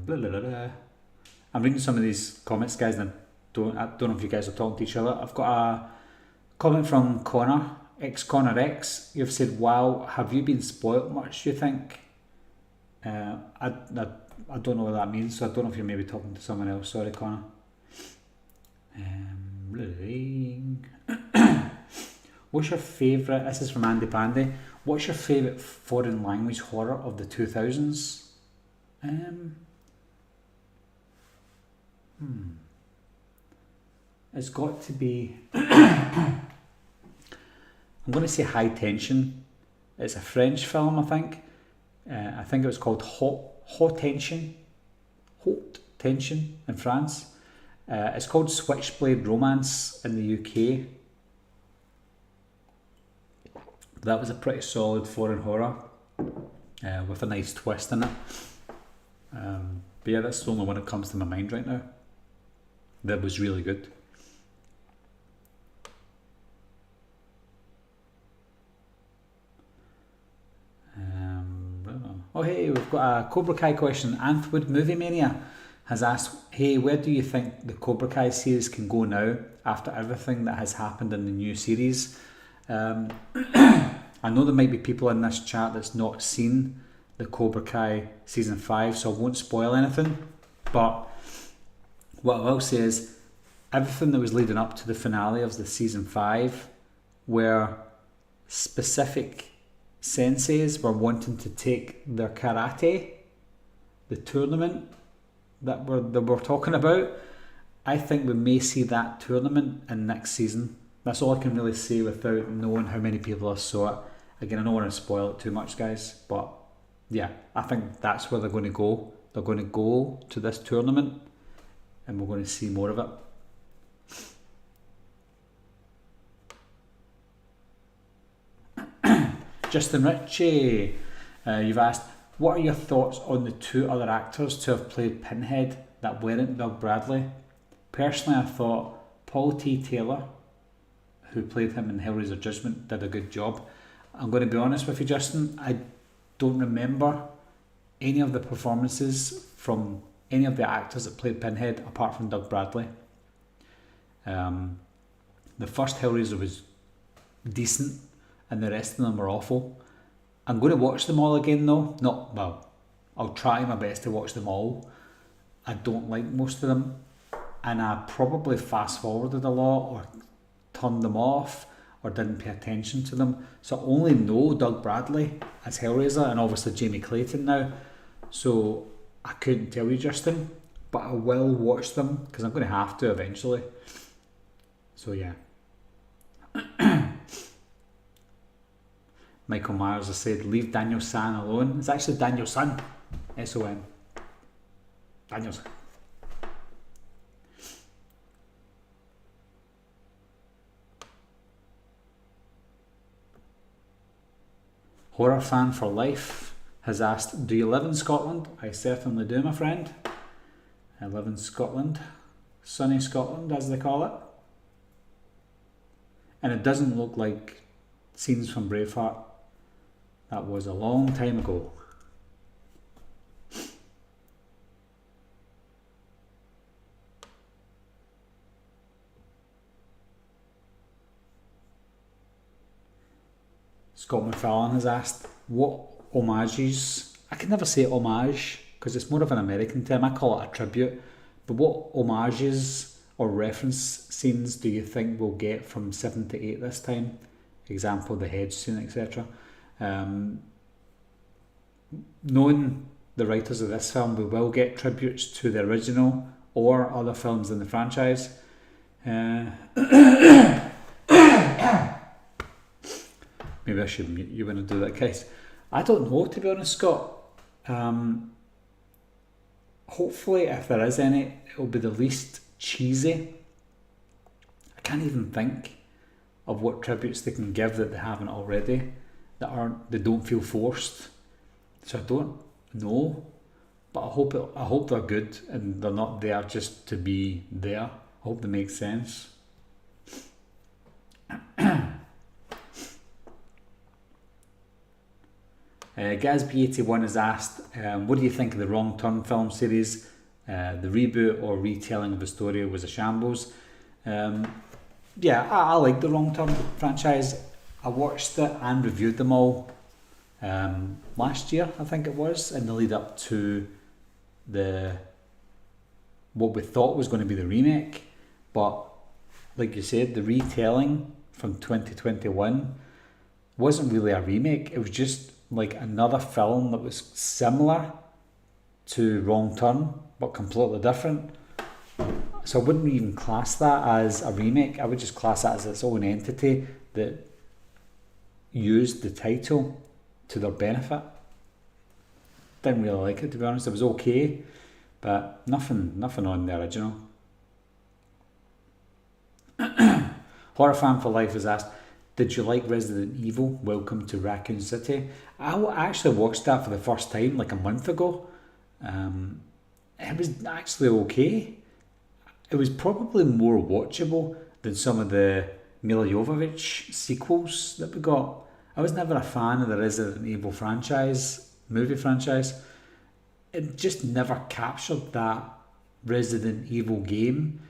Blah, blah, blah, blah. I'm reading some of these comments, guys, and I don't know if you guys are talking to each other. I've got a comment from Connor, ex-Connor X. You've said, wow, have you been spoilt much, do you think? I don't know what that means, so I don't know if you're maybe talking to someone else. Sorry, Connor. What's your favourite, this is from Andy Pandy, what's your favourite foreign language horror of the 2000s? It's got to be I'm going to say High Tension. It's a French film, I think. I think it was called Haute Tension in France. It's called Switchblade Romance in the UK. That was a pretty solid foreign horror with a nice twist in it. But yeah, that's the only one that comes to my mind right now. That was really good. Oh hey, we've got a Cobra Kai question. Anthwood Movie Mania has asked, hey, where do you think the Cobra Kai series can go now after everything that has happened in the new series? I know there might be people in this chat that's not seen the Cobra Kai season 5, so I won't spoil anything, but what I will say is everything that was leading up to the finale of the season 5 where specific senseis were wanting to take their karate, the tournament that we're talking about, I think we may see that tournament in next season. That's all I can really say without knowing how many people have saw it. Again, I don't want to spoil it too much, guys, but yeah, I think that's where they're going to go. They're going to go to this tournament and we're going to see more of it. Justin Ritchie, you've asked, what are your thoughts on the 2 other actors to have played Pinhead that weren't Doug Bradley? Personally, I thought Paul T. Taylor, who played him in Hellraiser Judgment, did a good job. I'm going to be honest with you, Justin, I don't remember any of the performances from any of the actors that played Pinhead apart from Doug Bradley. The first Hellraiser was decent and the rest of them were awful. I'm going to watch them all again though. I'll try my best to watch them all. I don't like most of them and I probably fast forwarded a lot or turned them off or didn't pay attention to them. So I only know Doug Bradley as Hellraiser and obviously Jamie Clayton now. So I couldn't tell you, Justin, but I will watch them because I'm going to have to eventually. So yeah. Michael Myers has said, leave Daniel San alone. It's actually Daniel San. S-O-N. Daniel San. Horror Fan for Life has asked, do you live in Scotland? I certainly do, my friend. I live in Scotland. Sunny Scotland, as they call it. And it doesn't look like scenes from Braveheart. That was a long time ago. Scott McFarlane has asked, what homages, I can never say homage because it's more of an American term, I call it a tribute, but what homages or reference scenes do you think we'll get from 7 to 8 this time? Example, the hedge scene, etc. Knowing the writers of this film, we will get tributes to the original or other films in the franchise. Maybe I should mute you when I do that, guys. I don't know, to be honest, Scott. Hopefully, if there is any, it'll be the least cheesy. I can't even think of what tributes they can give that they haven't already, they don't feel forced. So I don't know, but I hope they're good and they're not there just to be there. I hope they make sense. Gatsby81 has asked, what do you think of the Wrong Turn film series? The reboot or retelling of the story was a shambles. Yeah, I like the Wrong Turn franchise. I watched it and reviewed them all last year, I think it was, in the lead up to what we thought was going to be the remake. But like you said, the retelling from 2021 wasn't really a remake. It was just like another film that was similar to Wrong Turn but completely different. So I wouldn't even class that as a remake. I would just class that as its own entity that used the title to their benefit. Didn't really like it, to be honest. It was okay, but nothing on the original. Horror Fan for Life has asked, did you like Resident Evil Welcome to Raccoon City? I actually watched that for the first time like a month ago. It was actually okay. It was probably more watchable than some of the Mila Jovovich sequels that we got. I was never a fan of the Resident Evil movie franchise. It just never captured that Resident Evil game.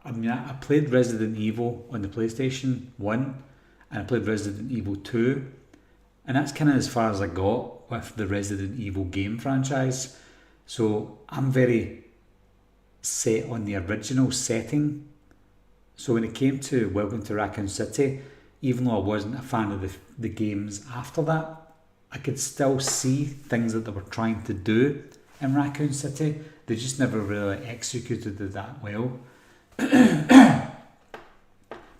I mean, I played Resident Evil on the PlayStation 1 and I played Resident Evil 2, and that's kind of as far as I got with the Resident Evil game franchise. So I'm very set on the original setting. So when it came to Welcome to Raccoon City, even though I wasn't a fan of the games after that, I could still see things that they were trying to do in Raccoon City. They just never really executed it that well.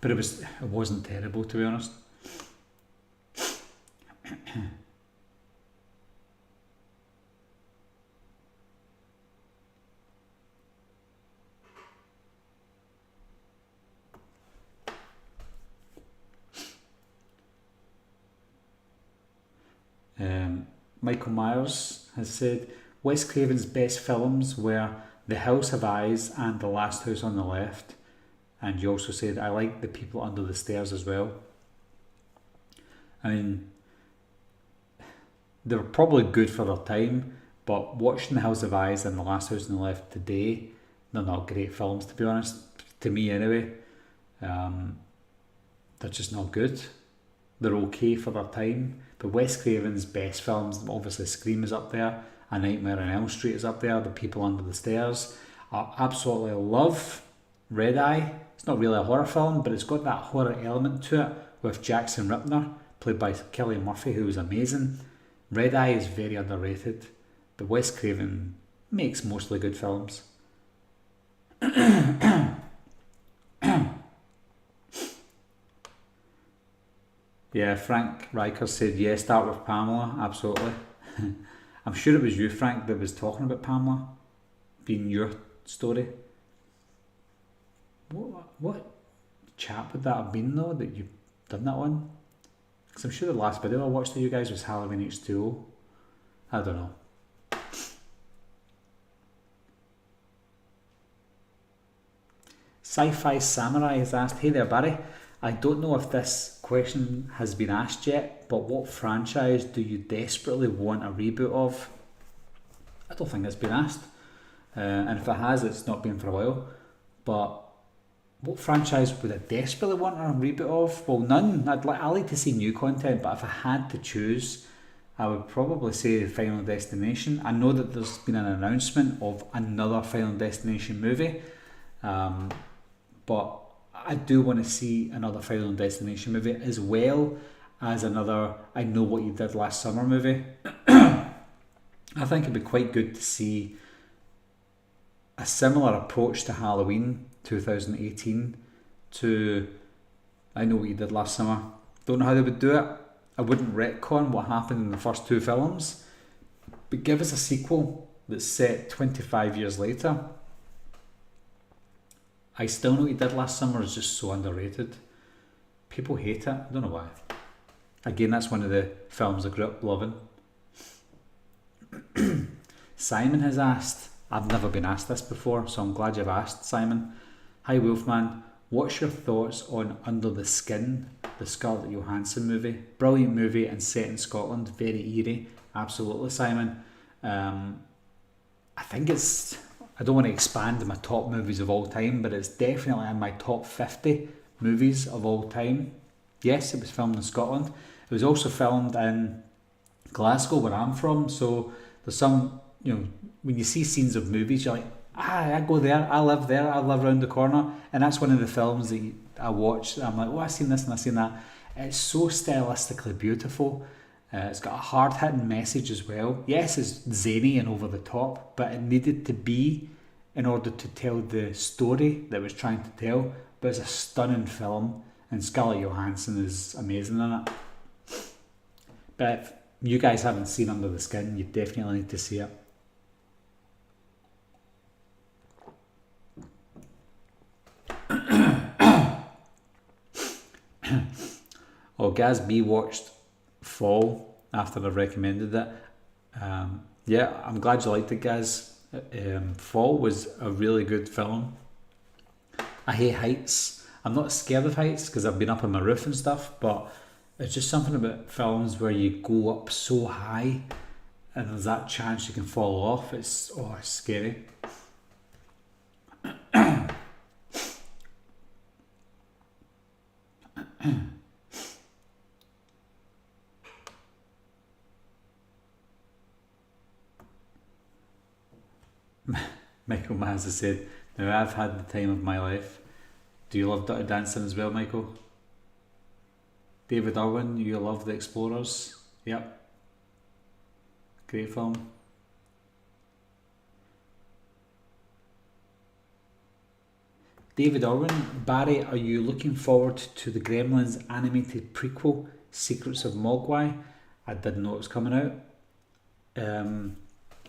But it wasn't terrible, to be honest. Michael Myers has said Wes Craven's best films were The Hills Have Eyes and The Last House on the Left. And you also said, I like The People Under the Stairs as well. I mean, they were probably good for their time, but watching The Hills Have Eyes and The Last House on the Left today, they're not great films, to be honest. To me anyway. They're just not good. They're okay for their time. But Wes Craven's best films, obviously Scream is up there, A Nightmare on Elm Street is up there, The People Under the Stairs. I absolutely love Red Eye. It's not really a horror film, but it's got that horror element to it with Jackson Rippner, played by Cillian Murphy, who was amazing. Red Eye is very underrated, but Wes Craven makes mostly good films. Yeah, Frank Riker said, yeah, start with Pamela, absolutely. I'm sure it was you, Frank, that was talking about Pamela being your story. What chat would that have been, though, that you've done that on? Because I'm sure the last video I watched of you guys was Halloween H2O. I don't know. Sci-Fi Samurai has asked, hey there, Barry. I don't know if this question has been asked yet, but what franchise do you desperately want a reboot of? I don't think it's been asked. And if it has, it's not been for a while. But what franchise would I desperately want a reboot of? Well, none. I like to see new content, but if I had to choose, I would probably say Final Destination. I know that there's been an announcement of another Final Destination movie, but I do want to see another Final Destination movie, as well as another I Know What You Did Last Summer movie. I think it'd be quite good to see a similar approach to Halloween 2018 to I Know What You Did Last Summer. Don't know how they would do it. I wouldn't retcon what happened in the first two films, but give us a sequel that's set 25 years later. I Still Know What You Did Last Summer is just so underrated. People hate it. I don't know why. Again, that's one of the films I grew up loving. Simon has asked, I've never been asked this before, so I'm glad you've asked, Simon. Hi Wolfman, what's your thoughts on Under the Skin, the Scarlett Johansson movie? Brilliant movie and set in Scotland, very eerie. Absolutely, Simon. I think I don't want to expand my top movies of all time, but it's definitely in my top 50 movies of all time. Yes, it was filmed in Scotland. It was also filmed in Glasgow, where I'm from, so there's some, when you see scenes of movies, you're like, I go there, I live around the corner, and that's one of the films that I watch. I'm like, I've seen this and I've seen that. It's so stylistically beautiful. It's got a hard-hitting message as well. Yes, it's zany and over the top, but it needed to be in order to tell the story that it was trying to tell. But it's a stunning film, and Scarlett Johansson is amazing in it. But if you guys haven't seen Under the Skin, you definitely need to see it. Oh, Gaz B watched Fall after I recommended it. Yeah, I'm glad you liked it, Gaz. Fall was a really good film. I hate heights. I'm not scared of heights because I've been up on my roof and stuff, but it's just something about films where you go up so high and there's that chance you can fall off. It's scary. Michael Maz has said, now I've had the time of my life. Do you love Dirty Dancing as well, Michael? David Irwin, you love The Explorers? Yep. Great film. David Irwin, Barry, are you looking forward to the Gremlins animated prequel, Secrets of Mogwai? I didn't know it was coming out.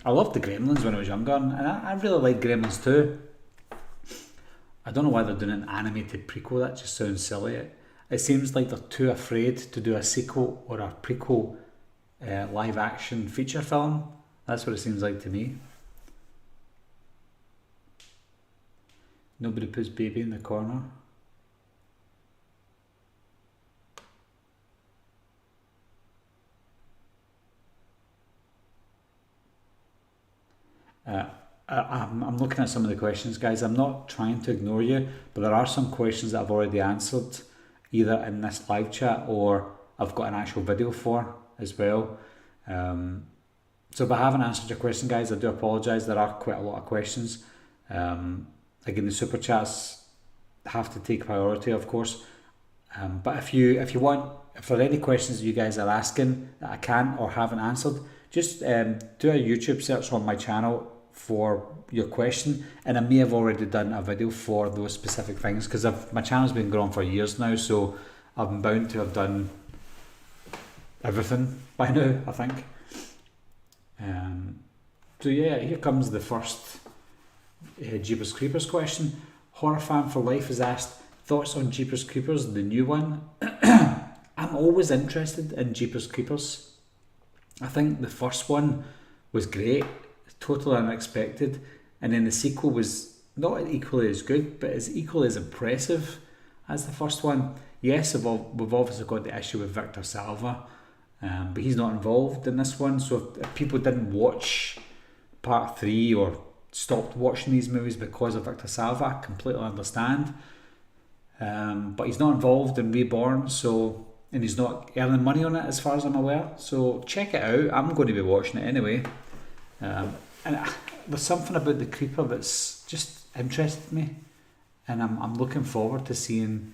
I loved the Gremlins when I was younger, and I really like Gremlins too. I don't know why they're doing an animated prequel, that just sounds silly. It seems like they're too afraid to do a sequel or a prequel live action feature film. That's what it seems like to me. Nobody puts baby in the corner. I'm looking at some of the questions, guys. I'm not trying to ignore you, but there are some questions that I've already answered, either in this live chat or I've got an actual video for as well. So if I haven't answered your question, guys, I do apologise. There are quite a lot of questions. Again, the super chats have to take priority, of course. But if you want, if there are any questions you guys are asking that I can't or haven't answered, just do a YouTube search on my channel for your question, and I may have already done a video for those specific things, because my channel's been growing for years now, so I'm bound to have done everything by now, I think. So yeah, here comes the first Jeepers Creepers question. Horror Fan for Life has asked, thoughts on Jeepers Creepers, the new one? I'm always interested in Jeepers Creepers. I think the first one was great, totally unexpected, and then the sequel was not equally as good, but as equally as impressive as the first one. Yes, we've obviously got the issue with Victor Salva, but he's not involved in this one, so if people didn't watch part 3 or stopped watching these movies because of Victor Salva, I completely understand. But he's not involved in Reborn, and he's not earning money on it as far as I'm aware, so check it out. I'm going to be watching it anyway. And there's something about the Creeper that's just interested me, and I'm looking forward to seeing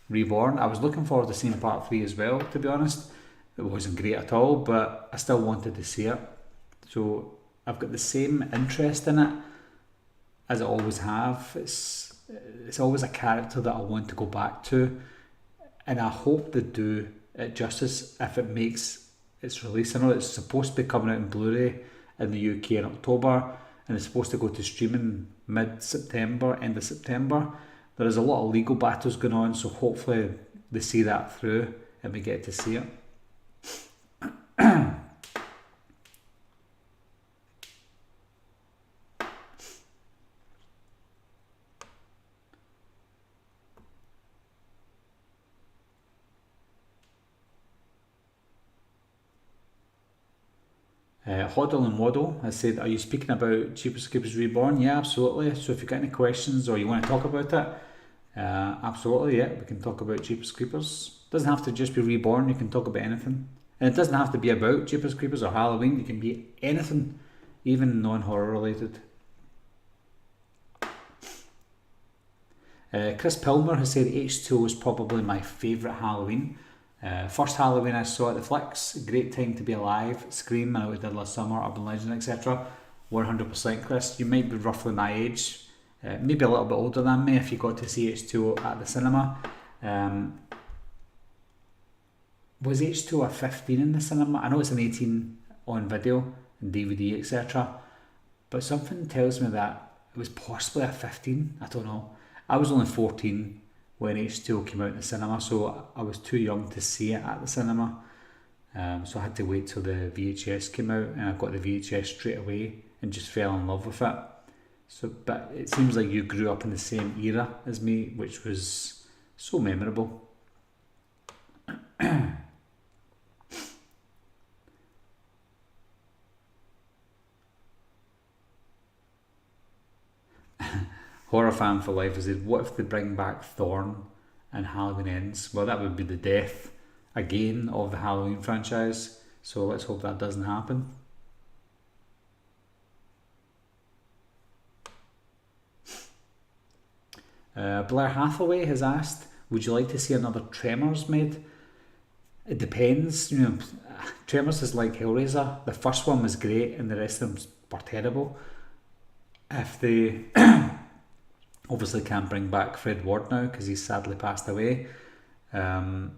Reborn. I was looking forward to seeing part 3 as well, to be honest. It wasn't great at all, but I still wanted to see it. So I've got the same interest in it as I always have. It's always a character that I want to go back to, and I hope they do it justice if it makes its release. I know it's supposed to be coming out in Blu-ray in the UK in October, and it's supposed to go to streaming mid-September, end of September. There is a lot of legal battles going on, so hopefully they see that through and we get to see it. Hoddle and Waddle has said, are you speaking about Jeepers Creepers Reborn? Yeah, absolutely. So if you've got any questions or you want to talk about it, absolutely, yeah, we can talk about Jeepers Creepers. It doesn't have to just be Reborn, you can talk about anything. And it doesn't have to be about Jeepers Creepers or Halloween, it can be anything, even non-horror related. Chris Pilmer has said H2O is probably my favourite Halloween. First Halloween I saw at the flicks, great time to be alive, Scream, I know we did last summer, Urban Legend, etc. 100% Chris, you might be roughly my age, maybe a little bit older than me if you got to see H2O at the cinema. Was H2O a 15 in the cinema? I know it's an 18 on video and DVD, etc. But something tells me that it was possibly a 15, I don't know. I was only 14 when H2O came out in the cinema, so I was too young to see it at the cinema. So I had to wait till the VHS came out, and I got the VHS straight away and just fell in love with it. So, but it seems like you grew up in the same era as me, which was so memorable. Horror Fan for Life has said, what if they bring back Thorn and Halloween Ends. Well, that would be the death again of the Halloween franchise, so let's hope that doesn't happen. Blair Hathaway has asked, would you like to see another Tremors made? It depends. Tremors is like Hellraiser. The first one was great and the rest of them were terrible. If they obviously can't bring back Fred Ward now because he's sadly passed away, but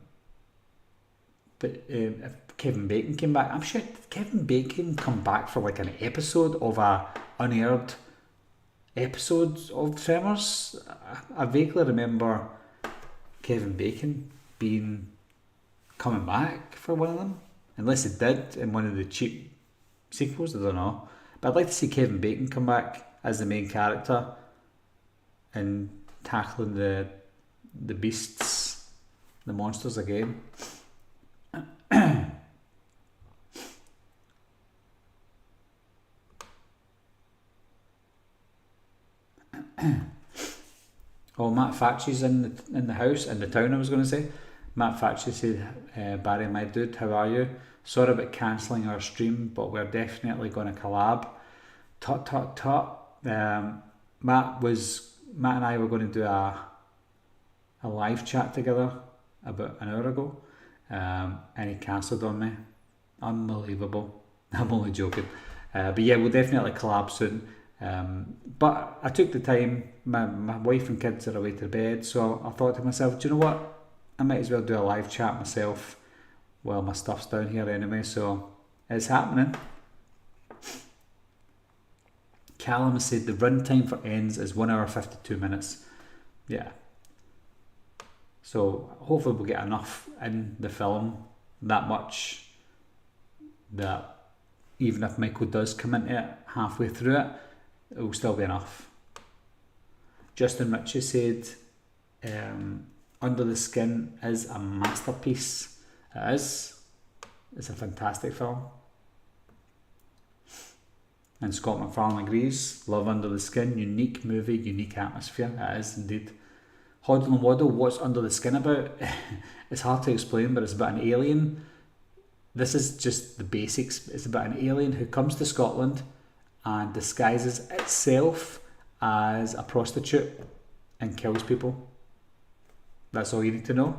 if Kevin Bacon came back, I'm sure Kevin Bacon come back for like an episode of a unaired episode of Tremors. I vaguely remember Kevin Bacon coming back for one of them, unless it did in one of the cheap sequels, I don't know. But I'd like to see Kevin Bacon come back as the main character and tackling the beasts, the monsters again. Oh, Matt Fatchy's in the house, in the town, I was going to say. Matt Fatchy said, Barry, my dude, how are you? Sorry about cancelling our stream, but we're definitely going to collab. Tut tut tut. Matt and I were going to do a live chat together about an hour ago, and he cancelled on me. Unbelievable. I'm only joking. But yeah, we'll definitely collab soon. But I took the time. My wife and kids are away to bed, so I thought to myself, do you know what? I might as well do a live chat myself while my stuff's down here anyway, so it's happening. Callum said the runtime for Ends is 1 hour 52 minutes. Yeah. So hopefully we'll get enough in the film, that much, that even if Michael does come into it halfway through it, it will still be enough. Justin Ritchie said, Under the Skin is a masterpiece. It is. It's a fantastic film. And Scott McFarlane agrees. Love Under the Skin. Unique movie, unique atmosphere. It is indeed. Hoddle and Waddle, what's Under the Skin about? It's hard to explain, but it's about an alien. This is just the basics. It's about an alien who comes to Scotland and disguises itself as a prostitute and kills people. That's all you need to know.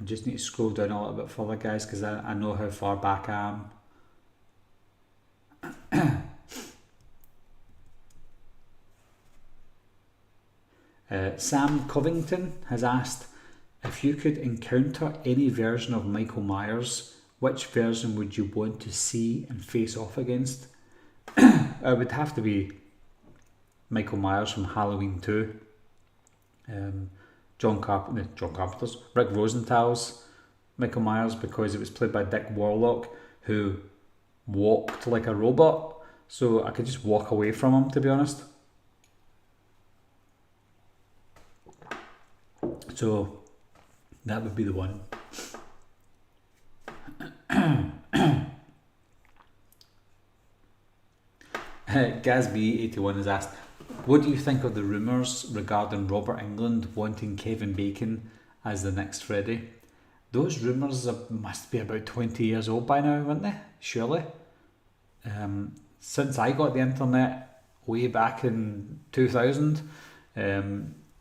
I just need to scroll down a little bit further, guys, because I know how far back I am. Sam Covington has asked, if you could encounter any version of Michael Myers, which version would you want to see and face off against? It would have to be Michael Myers from Halloween 2. Rick Rosenthal's Michael Myers, because it was played by Dick Warlock, who walked like a robot, so I could just walk away from him, to be honest. So that would be the one. Gazby81 has asked, what do you think of the rumours regarding Robert Englund wanting Kevin Bacon as the next Freddy? Those rumours must be about 20 years old by now, wouldn't they? Surely. Since I got the internet way back in 2000, I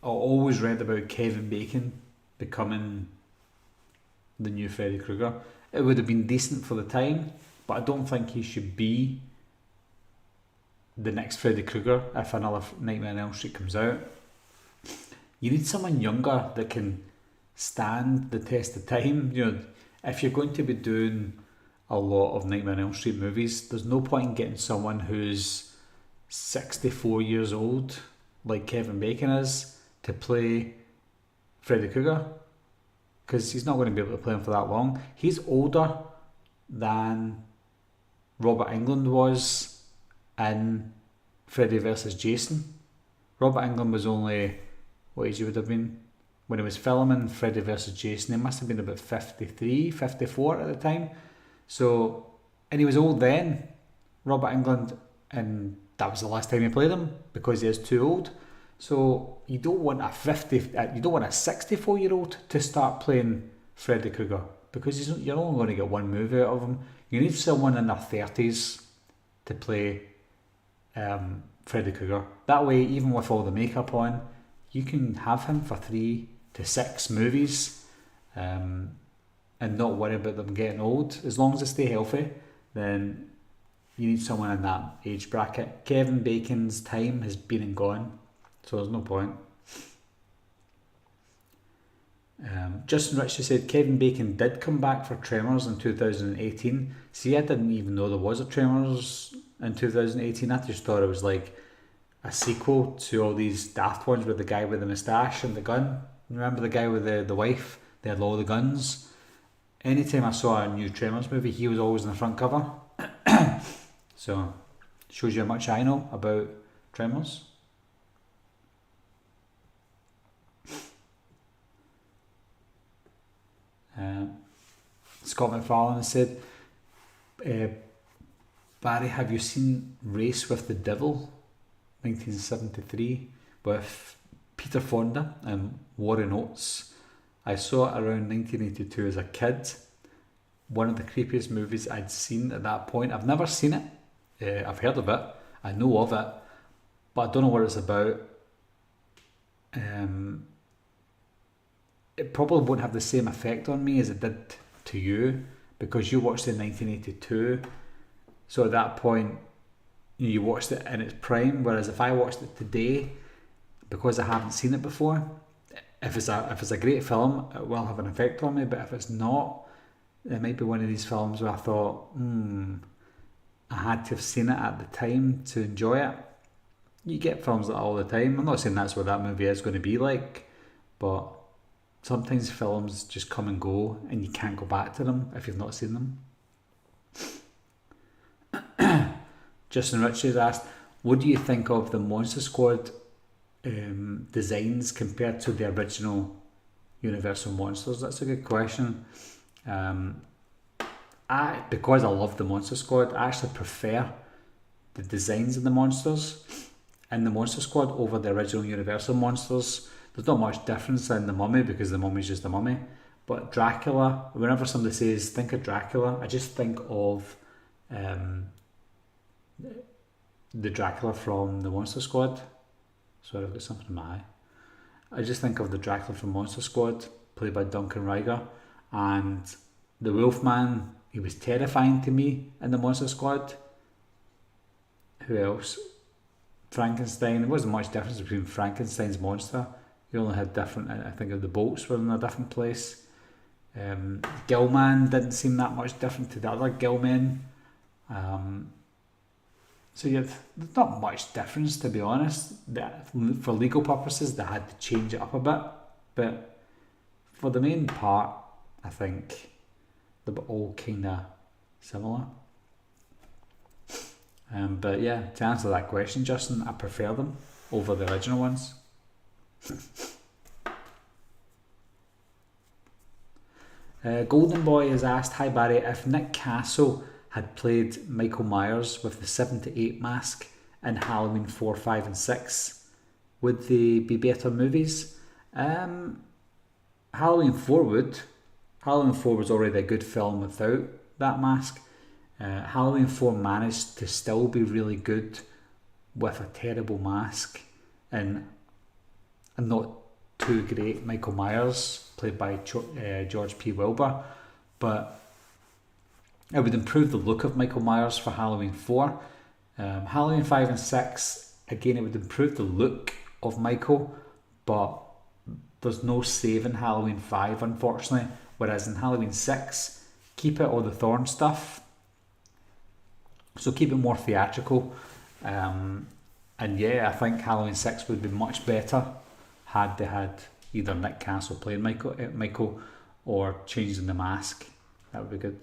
always read about Kevin Bacon becoming the new Freddy Krueger. It would have been decent for the time, but I don't think he should be the next Freddy Krueger if another Nightmare on Elm Street comes out. You need someone younger that can stand the test of time. You know, if you're going to be doing a lot of Nightmare on Elm Street movies, there's no point in getting someone who's 64 years old, like Kevin Bacon is, to play Freddy Krueger, because he's not going to be able to play him for that long. He's older than Robert Englund was in Freddy vs. Jason. Robert Englund was only what age he would have been. When he was filming Freddy vs. Jason, he must have been about 53, 54 at the time. So, and he was old then, Robert Englund, and that was the last time he played him because he is too old. So you don't want a 64-year-old to start playing Freddy Krueger because you're only going to get one movie out of him. You need someone in their 30s to play Freddy Krueger. That way, even with all the makeup on, you can have him for 3 to 6 movies and not worry about them getting old. As long as they stay healthy, then you need someone in that age bracket. Kevin Bacon's time has been and gone, so there's no point. Justin Ritchie said Kevin Bacon did come back for Tremors in 2018. See, I didn't even know there was a Tremors in 2018. I just thought it was like a sequel to all these daft ones with the guy with the moustache and the gun. Remember the guy with the wife? They had all the guns. Anytime I saw a new Tremors movie, he was always in the front cover. So, shows you how much I know about Tremors. Scott McFarlane said, Barry, have you seen Race with the Devil, 1973, with Peter Fonda and Warren Oates? I saw it around 1982 as a kid. One of the creepiest movies I'd seen at that point. I've never seen it. I've heard of it. I know of it, but I don't know what it's about. It probably won't have the same effect on me as it did to you because you watched it in 1982. So at that point, you watched it in its prime. Whereas if I watched it today, because I haven't seen it before, if it's a great film, it will have an effect on me. But if it's not, it might be one of these films where I thought, I had to have seen it at the time to enjoy it. You get films like that all the time. I'm not saying that's what that movie is going to be like, but sometimes films just come and go and you can't go back to them if you've not seen them. Justin Richards asked, what do you think of the Monster Squad designs compared to the original Universal Monsters? That's a good question. Because I love the Monster Squad, I actually prefer the designs of the monsters in the Monster Squad over the original Universal Monsters. There's not much difference in the Mummy because the Mummy's just a mummy. But Dracula, whenever somebody says think of Dracula, I just think of the Dracula from the Monster Squad. Sorry, I've got something in my eye. I just think of the Dracula from Monster Squad, played by Duncan Reiger, and the Wolfman. He was terrifying to me in the Monster Squad. Who else? Frankenstein. There wasn't much difference between Frankenstein's monster. You only had different, I think the bolts were in a different place. Gillman didn't seem that much different to the other Gillmen. So there's not much difference, to be honest. For legal purposes, they had to change it up a bit. But for the main part, I think they were all kind of similar. But yeah, to answer that question, Justin, I prefer them over the original ones. Golden Boy has asked, hi Barry, if Nick Castle had played Michael Myers with the 7 to 8 mask in Halloween 4, 5 and 6, would they be better movies? Halloween 4 would. Halloween 4 was already a good film without that mask. Halloween 4 managed to still be really good with a terrible mask and not too great Michael Myers, played by George P. Wilbur, but it would improve the look of Michael Myers for Halloween 4. Halloween 5 and 6, again, it would improve the look of Michael, but there's no saving Halloween 5, unfortunately, whereas in Halloween 6, keep it all the Thorn stuff, so keep it more theatrical, and yeah, I think Halloween 6 would be much better had they had either Nick Castle playing Michael or changing the mask. That would be good.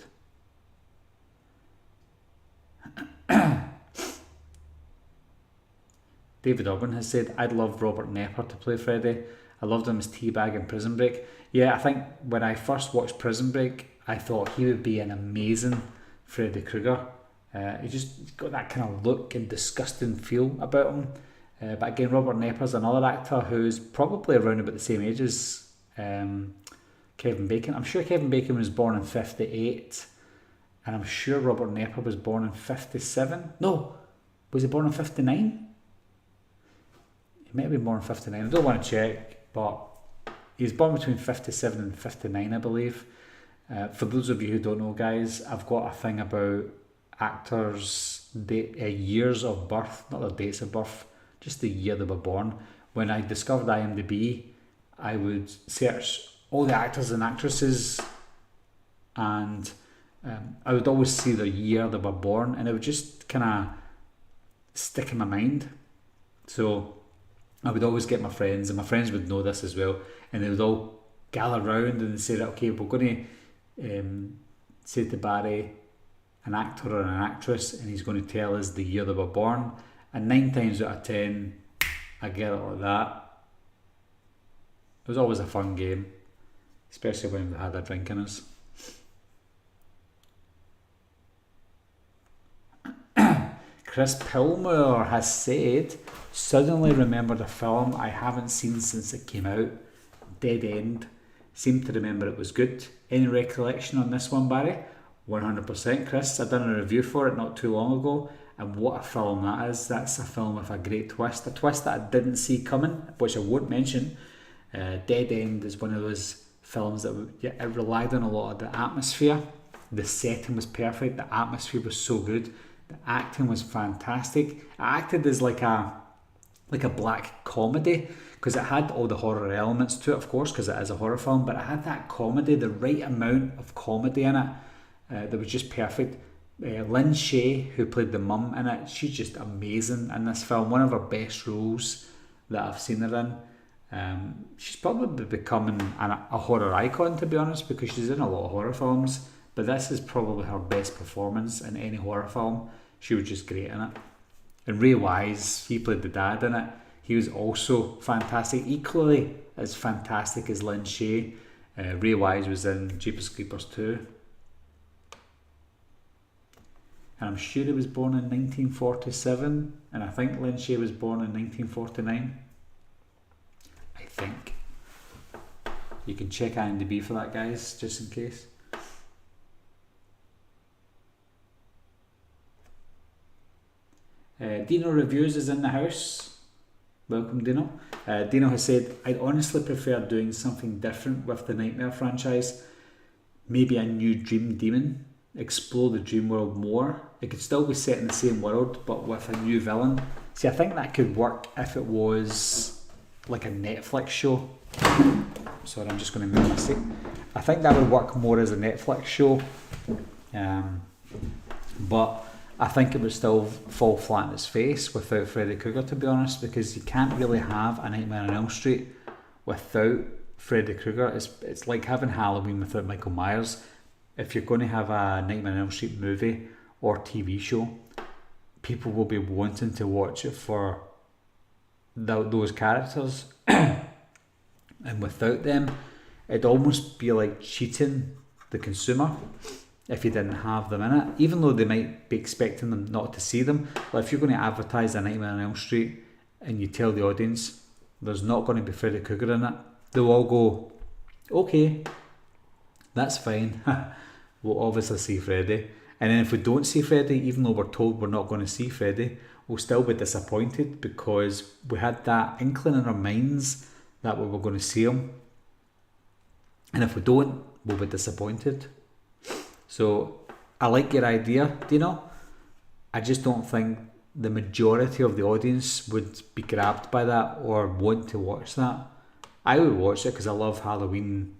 David Urban has said, I'd love Robert Nepper to play Freddy. I loved him as Teabag in Prison Break. Yeah, I think when I first watched Prison Break, I thought he would be an amazing Freddy Krueger. He just got that kind of look and disgusting feel about him. But again, Robert Knepper's another actor who's probably around about the same age as Kevin Bacon. I'm sure Kevin Bacon was born in 58, and I'm sure Robert Knepper was born in 57. No, was he born in 59? He might have been born in 59. I don't want to check, but he's born between 57 and 59, I believe. For those of you who don't know, guys, I've got a thing about actors' years of birth, not their dates of birth, just the year they were born. When I discovered IMDb, I would search all the actors and actresses, and I would always see the year they were born, and it would just kind of stick in my mind. So I would always get my friends, and my friends would know this as well, and they would all gather round and say, okay, we're going to say to Barry an actor or an actress, and he's going to tell us the year they were born. And 9 times out of 10, I get it like that. It was always a fun game, especially when we had a drink in us. Chris Pilmore has said, suddenly remembered a film I haven't seen since it came out, Dead End. Seem to remember it was good. Any recollection on this one, Barry? 100%, Chris. I've done a review for it not too long ago, and what a film that is. That's a film with a great twist. A twist that I didn't see coming, which I won't mention. Dead End is one of those films that it relied on a lot of the atmosphere. The setting was perfect. The atmosphere was so good. The acting was fantastic. It acted as like a black comedy, because it had all the horror elements to it, of course, because it is a horror film, but it had that comedy, the right amount of comedy in it, that was just perfect. Lynn Shay, who played the mum in it, she's just amazing in this film. One of her best roles that I've seen her in. She's probably becoming a horror icon, to be honest, because she's in a lot of horror films, but this is probably her best performance in any horror film. She was just great in it. And Ray Wise, he played the dad in it. He was also fantastic, equally as fantastic as Lynn Shay. Ray Wise was in Jeepers Creepers 2. And I'm sure he was born in 1947, and I think Lynn Shay was born in 1949. I think. You can check IMDb for that, guys, just in case. Dino Reviews is in the house. Welcome, Dino. Dino has said, I'd honestly prefer doing something different with the Nightmare franchise. Maybe a new Dream Demon. Explore the dream world more. It could still be set in the same world, but with a new villain. See, I think that could work if it was like a Netflix show. Sorry, I'm just going to move my seat. I think that would work more as a Netflix show. But I think it would still fall flat in its face without Freddy Krueger, to be honest, because you can't really have a Nightmare on Elm Street without Freddy Krueger. It's like having Halloween without Michael Myers. If you're going to have a Nightmare on Elm Street movie or TV show, people will be wanting to watch it for those characters. And without them, it'd almost be like cheating the consumer if you didn't have them in it, even though they might be expecting them not to see them. But if you're going to advertise a Nightmare on Elm Street and you tell the audience there's not going to be Freddy Krueger in it, they'll all go, okay, that's fine. We'll obviously see Freddy. And then if we don't see Freddy, even though we're told we're not going to see Freddy, we'll still be disappointed because we had that inkling in our minds that we were going to see him. And if we don't, we'll be disappointed. So I like your idea, Dino. I just don't think the majority of the audience would be grabbed by that or want to watch that. I would watch it because I love Halloween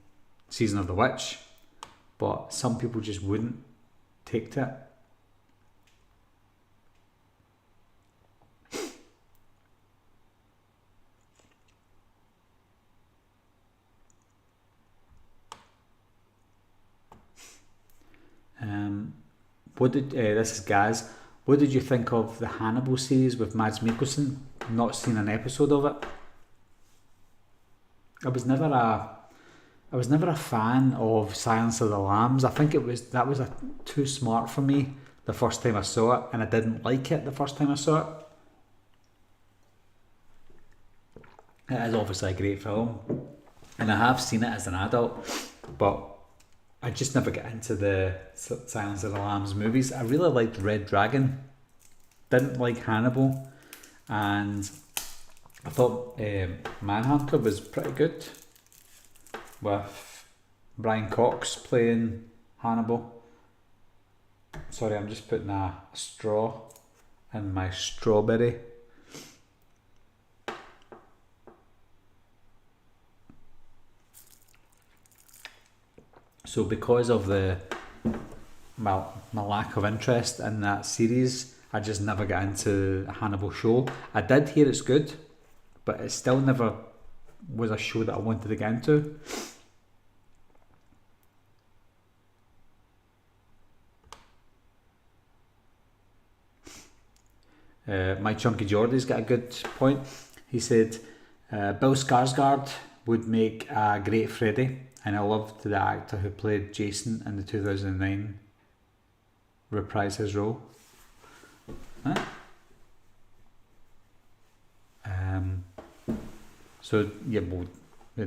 Season of the Witch, but some people just wouldn't take to it. This is Gaz. What did you think of the Hannibal series with Mads Mikkelsen? Not seen an episode of it. I was never a fan of Silence of the Lambs. I think that was too smart for me the first time I saw it, and I didn't like it the first time I saw it. It is obviously a great film, and I have seen it as an adult, but I just never get into the Silence of the Lambs movies. I really liked Red Dragon, didn't like Hannibal, and I thought Manhunter was pretty good, with Brian Cox playing Hannibal. Sorry, I'm just putting a straw in my strawberry. So because of my lack of interest in that series, I just never got into a Hannibal show. I did hear it's good, but it still never was a show that I wanted to get into. My Chunky Geordie's got a good point. He said Bill Skarsgård would make a great Freddy, and I loved the actor who played Jason in the 2009 reprise his role. Huh? So yeah, well,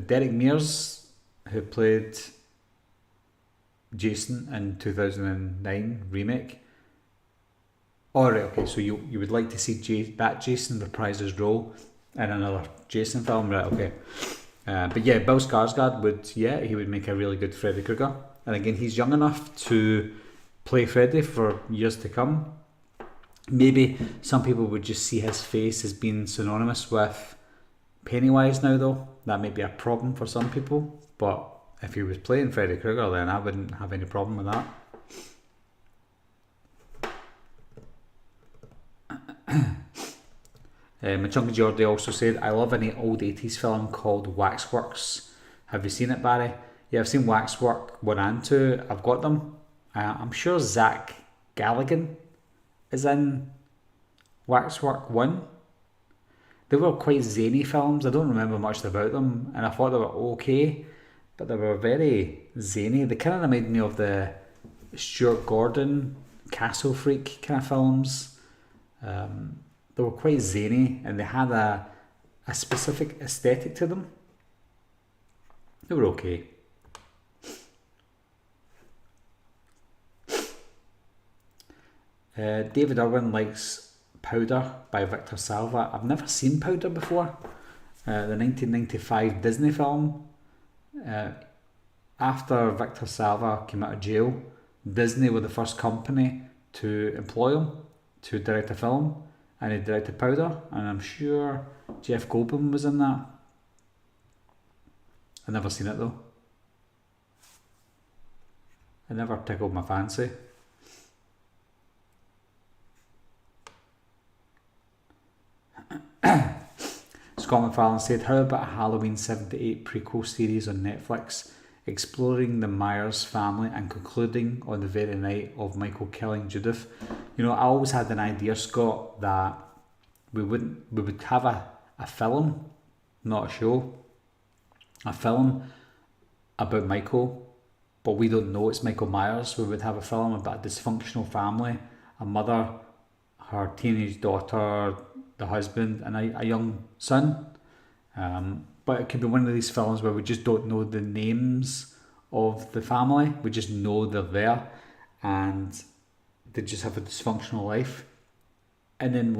Derek Mears, who played Jason in 2009 remake. Alright, okay, so you would like to see that Jason reprise his role in another Jason film, right? Okay. But yeah, Bill Skarsgård he would make a really good Freddy Krueger. And again, he's young enough to play Freddy for years to come. Maybe some people would just see his face as being synonymous with Pennywise now, though. That may be a problem for some people. But if he was playing Freddy Krueger, then I wouldn't have any problem with that. My Chunky Geordie also said, I love an old 80s film called Waxworks. Have you seen it, Barry? Yeah, I've seen Waxwork 1 and 2. I've got them. I'm sure Zach Galligan is in Waxwork 1. They were quite zany films. I don't remember much about them, and I thought they were okay, but they were very zany. They kind of reminded me of the Stuart Gordon, Castle Freak kind of films. They were quite zany, and they had a specific aesthetic to them. They were okay. David Irwin likes Powder by Victor Salva. I've never seen Powder before. The 1995 Disney film. After Victor Salva came out of jail, Disney were the first company to employ him to direct a film, and he directed Powder, and I'm sure Jeff Goldblum was in that. I've never seen it though. It never tickled my fancy. Scott McFarlane said, how about a Halloween 78 prequel series on Netflix exploring the Myers family and concluding on the very night of Michael killing Judith? You know, I always had an idea, Scott, that we would have a film, not a show, a film about Michael, but we don't know it's Michael Myers. We would have a film about a dysfunctional family, a mother, her teenage daughter, the husband, and a young son. But it could be one of these films where we just don't know the names of the family. We just know they're there, and they just have a dysfunctional life. And then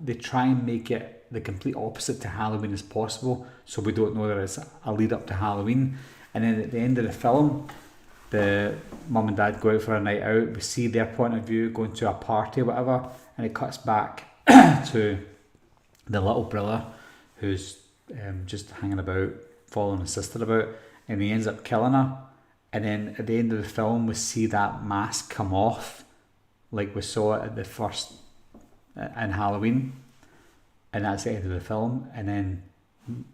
they try and make it the complete opposite to Halloween as possible, so we don't know that it's a lead up to Halloween. And then at the end of the film, the mum and dad go out for a night out. We see their point of view going to a party or whatever, and it cuts back to the little brother who's just hanging about, following his sister about, and he ends up killing her. And then at the end of the film, we see that mask come off, like we saw it at the first in Halloween, and that's the end of the film. And then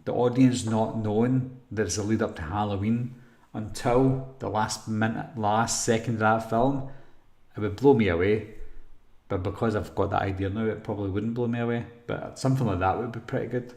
the audience not knowing there's a lead up to Halloween until the last second of that film, it would blow me away. But because I've got that idea now, it probably wouldn't blow me away. But something like that would be pretty good.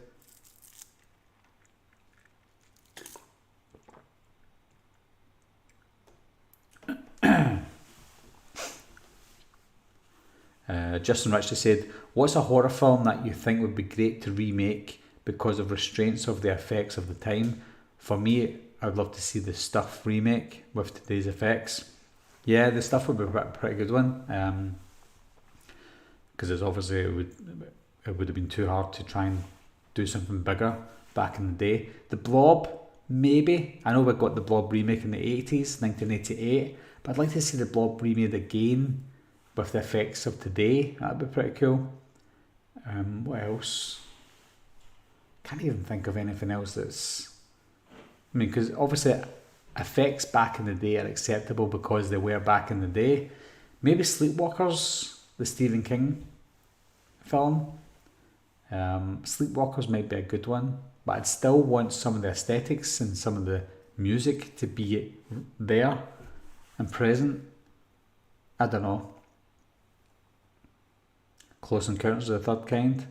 Justin Rich just said, what's a horror film that you think would be great to remake because of restraints of the effects of the time? For me, I'd love to see the Stuff remake with today's effects. Yeah, the Stuff would be a pretty good one. Because it's obviously it would have been too hard to try and do something bigger back in the day. The Blob, maybe. I know we got the Blob remake in the 80s, 1988, but I'd like to see the Blob remade again with the effects of today. That'd be pretty cool. What else? Can't even think of anything else that's... I mean, because obviously effects back in the day are acceptable because they were back in the day. Maybe Sleepwalkers, the Stephen King film. Sleepwalkers might be a good one, but I'd still want some of the aesthetics and some of the music to be there and present. I don't know. Close Encounters of the Third Kind.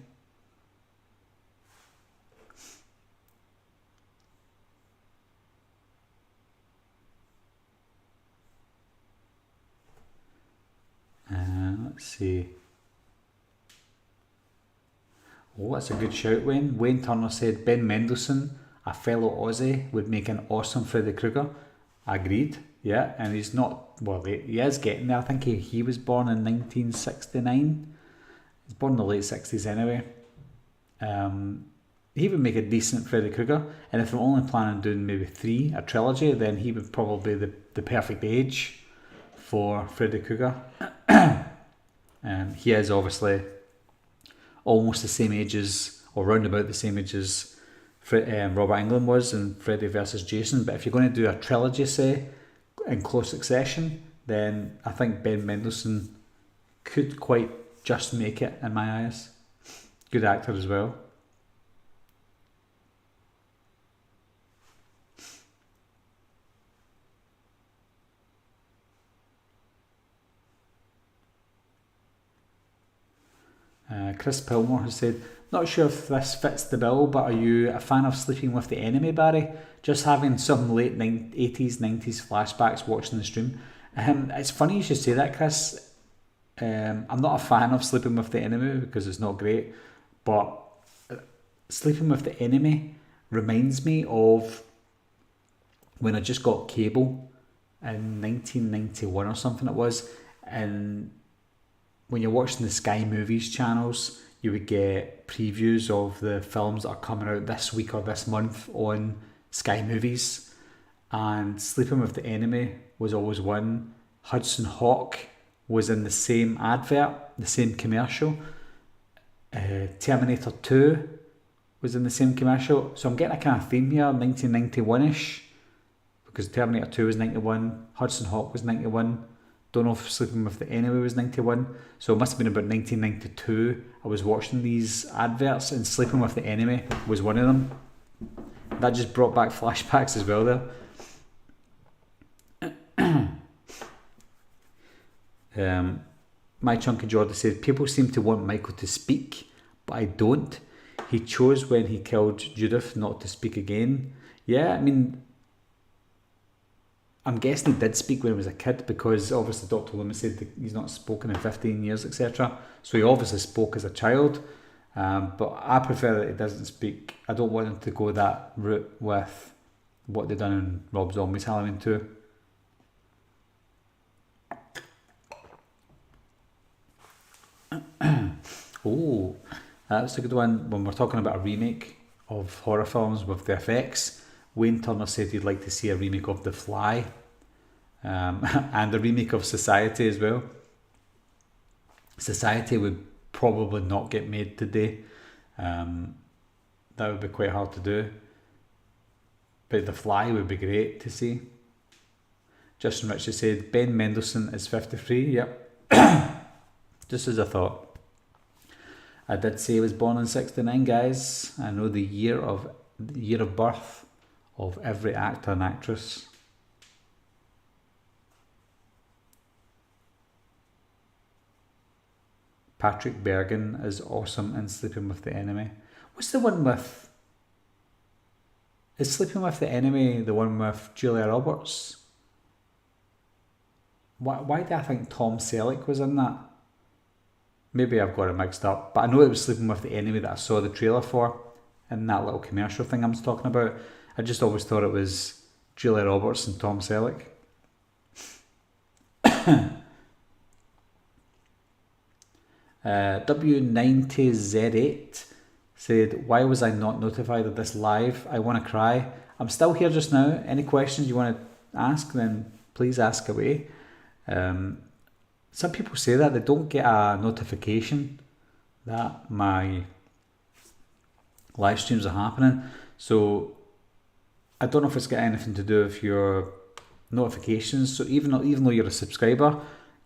Let's see. Oh, that's a good shout, Wayne. Wayne Turner said Ben Mendelsohn, a fellow Aussie, would make an awesome Freddy Krueger. Agreed. Yeah, and he's not... Well, he is getting there. I think he was born in 1969. He's born in the late 60s anyway. He would make a decent Freddy Krueger, and if I'm only planning on doing maybe 3, a trilogy, then he would probably be the perfect age for Freddy Krueger. He is obviously almost the same age as, or round about the same age as Robert Englund was in Freddy vs Jason. But if you're going to do a trilogy, say, in close succession, then I think Ben Mendelsohn could quite just make it in my eyes. Good actor as well. Chris Pilmore has said, not sure if this fits the bill, but are you a fan of Sleeping with the Enemy, Barry? Just having some late 80s, 90s flashbacks watching the stream. It's funny you should say that, Chris. I'm not a fan of Sleeping with the Enemy because it's not great, but Sleeping with the Enemy reminds me of when I just got cable in 1991 or something it was, and when you're watching the Sky Movies channels, you would get previews of the films that are coming out this week or this month on Sky Movies. And Sleeping with the Enemy was always one. Hudson Hawk was in the same advert, the same commercial. Terminator 2 was in the same commercial. So I'm getting a kind of theme here, 1991-ish. Because Terminator 2 was 91, Hudson Hawk was 91. Don't know if Sleeping with the Enemy was 91, so it must have been about 1992. I was watching these adverts and Sleeping with the Enemy was one of them. That just brought back flashbacks as well there. My Chunky Jordan said, people seem to want Michael to speak, but I don't. He chose when he killed Judith not to speak again. Yeah, I mean, I'm guessing he did speak when he was a kid because obviously Dr. Loomis said that he's not spoken in 15 years, etc. So he obviously spoke as a child, but I prefer that he doesn't speak. I don't want him to go that route with what they've done in Rob Zombie's Halloween 2. Oh, that's a good one. When we're talking about a remake of horror films with the effects, Wayne Turner said he'd like to see a remake of The Fly, and a remake of Society as well. Society would probably not get made today. That would be quite hard to do. But The Fly would be great to see. Justin Richard said, Ben Mendelsohn is 53. Yep. Just as I thought. I did say he was born in 69, guys. I know the year of birth of every actor and actress. Patrick Bergin is awesome in Sleeping with the Enemy. What's the one with... Is Sleeping with the Enemy the one with Julia Roberts? Why do I think Tom Selleck was in that? Maybe I've got it mixed up, but I know it was Sleeping with the Enemy that I saw the trailer for in that little commercial thing I was talking about. I just always thought it was Julia Roberts and Tom Selleck. W90Z8 said, why was I not notified of this live? I want to cry. I'm still here just now. Any questions you want to ask, then please ask away. Some people say that they don't get a notification that my live streams are happening. So I don't know if it's got anything to do with your notifications. So even though you're a subscriber,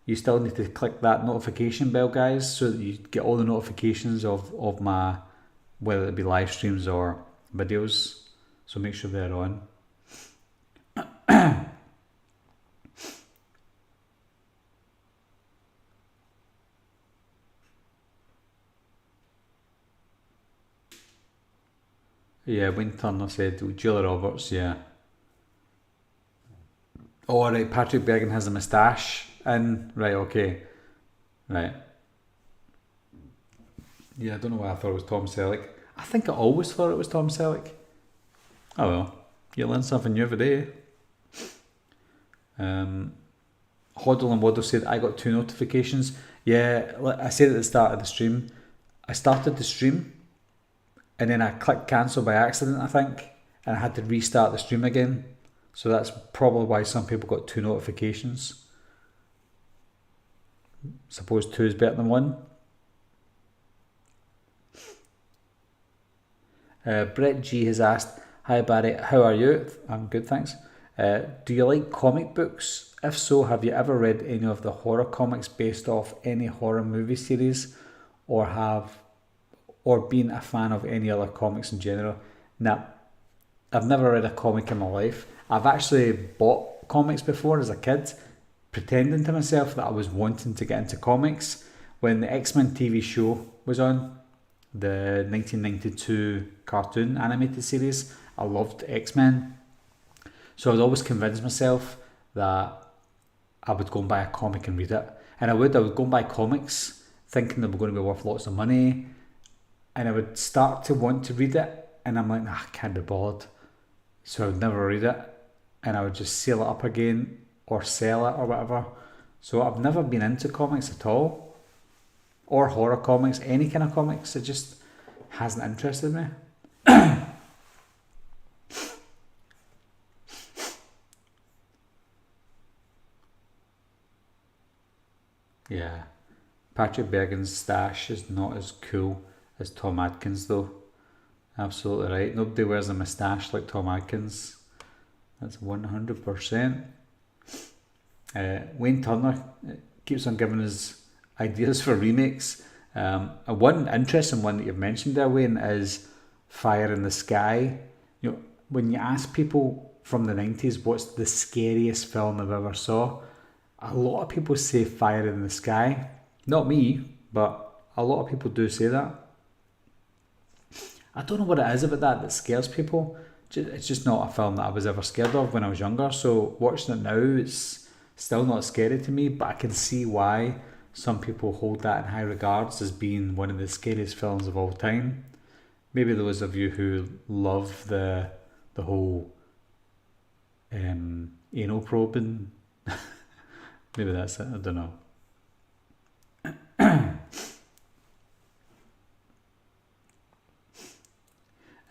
you still need to click that notification bell, guys, so that you get all the notifications of my, whether it be live streams or videos. So make sure they're on. Yeah, Wayne Turner said Julia Roberts, yeah. Oh, right, Patrick Bergin has a moustache in. Right, okay. Right. Yeah, I don't know why I thought it was Tom Selleck. I think I always thought it was Tom Selleck. Oh well, you learn something new every day. Hoddle and Waddle said, I got 2 notifications. Yeah, I said at the start of the stream, I started the stream and then I clicked cancel by accident, I think, and I had to restart the stream again. So that's probably why some people got 2 notifications. Suppose 2 is better than 1. Brett G has asked, hi Barry, how are you? I'm good, thanks. Do you like comic books? If so, have you ever read any of the horror comics based off any horror movie series, or been a fan of any other comics in general? Nah, I've never read a comic in my life. I've actually bought comics before as a kid, pretending to myself that I was wanting to get into comics. When the X-Men TV show was on, the 1992 cartoon animated series, I loved X-Men. So I would always convince myself that I would go and buy a comic and read it. And I would go and buy comics thinking they were going to be worth lots of money. And I would start to want to read it. And I'm like, nah, I can't be bothered. So I would never read it. And I would just seal it up again or sell it or whatever. So I've never been into comics at all. Or horror comics, any kind of comics. It just hasn't interested me. Yeah, Patrick Bergin's stash is not as cool as Tom Atkins though. Absolutely right. Nobody wears a moustache like Tom Atkins. That's 100%. Wayne Turner keeps on giving us ideas for remakes. One interesting one that you've mentioned there, Wayne, is Fire in the Sky. You know, when you ask people from the 90s what's the scariest film they've ever saw, a lot of people say Fire in the Sky. Not me, but a lot of people do say that. I don't know what it is about that scares people. It's just not a film that I was ever scared of when I was younger. So watching it now, it's still not scary to me, but I can see why some people hold that in high regards as being one of the scariest films of all time. Maybe those of you who love the whole anal probing. Maybe that's it, I don't know.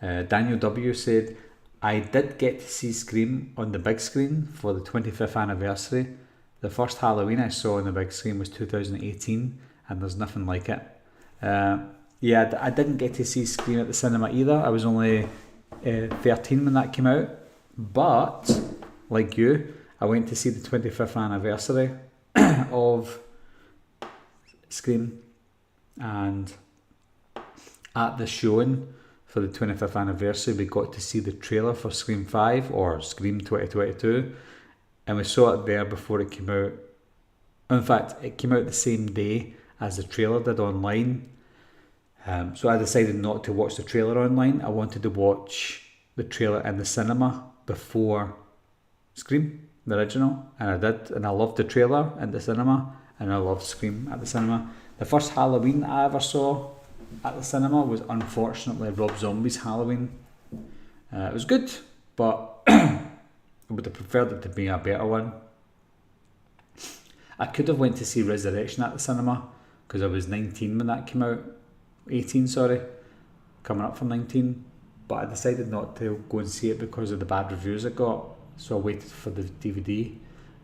Daniel W said, I did get to see Scream on the big screen for the 25th anniversary. The first Halloween I saw on the big screen was 2018 and there's nothing like it. Yeah, I didn't get to see Scream at the cinema either. I was only 13 when that came out. But, like you, I went to see the 25th anniversary of Scream, and at the showing for the 25th anniversary we got to see the trailer for Scream 5 or Scream 2022, and we saw it there before it came out. In fact, it came out the same day as the trailer did online. So I decided not to watch the trailer online. I wanted to watch the trailer in the cinema before Scream, the original, and I did, and I loved the trailer in the cinema, and I loved Scream at the cinema. The first Halloween I ever saw at the cinema was unfortunately Rob Zombie's Halloween. It was good, but I would have preferred it to be a better one. I could have went to see Resurrection at the cinema because I was 19 when that came out. 18, sorry. Coming up from 19. But I decided not to go and see it because of the bad reviews it got. So I waited for the DVD.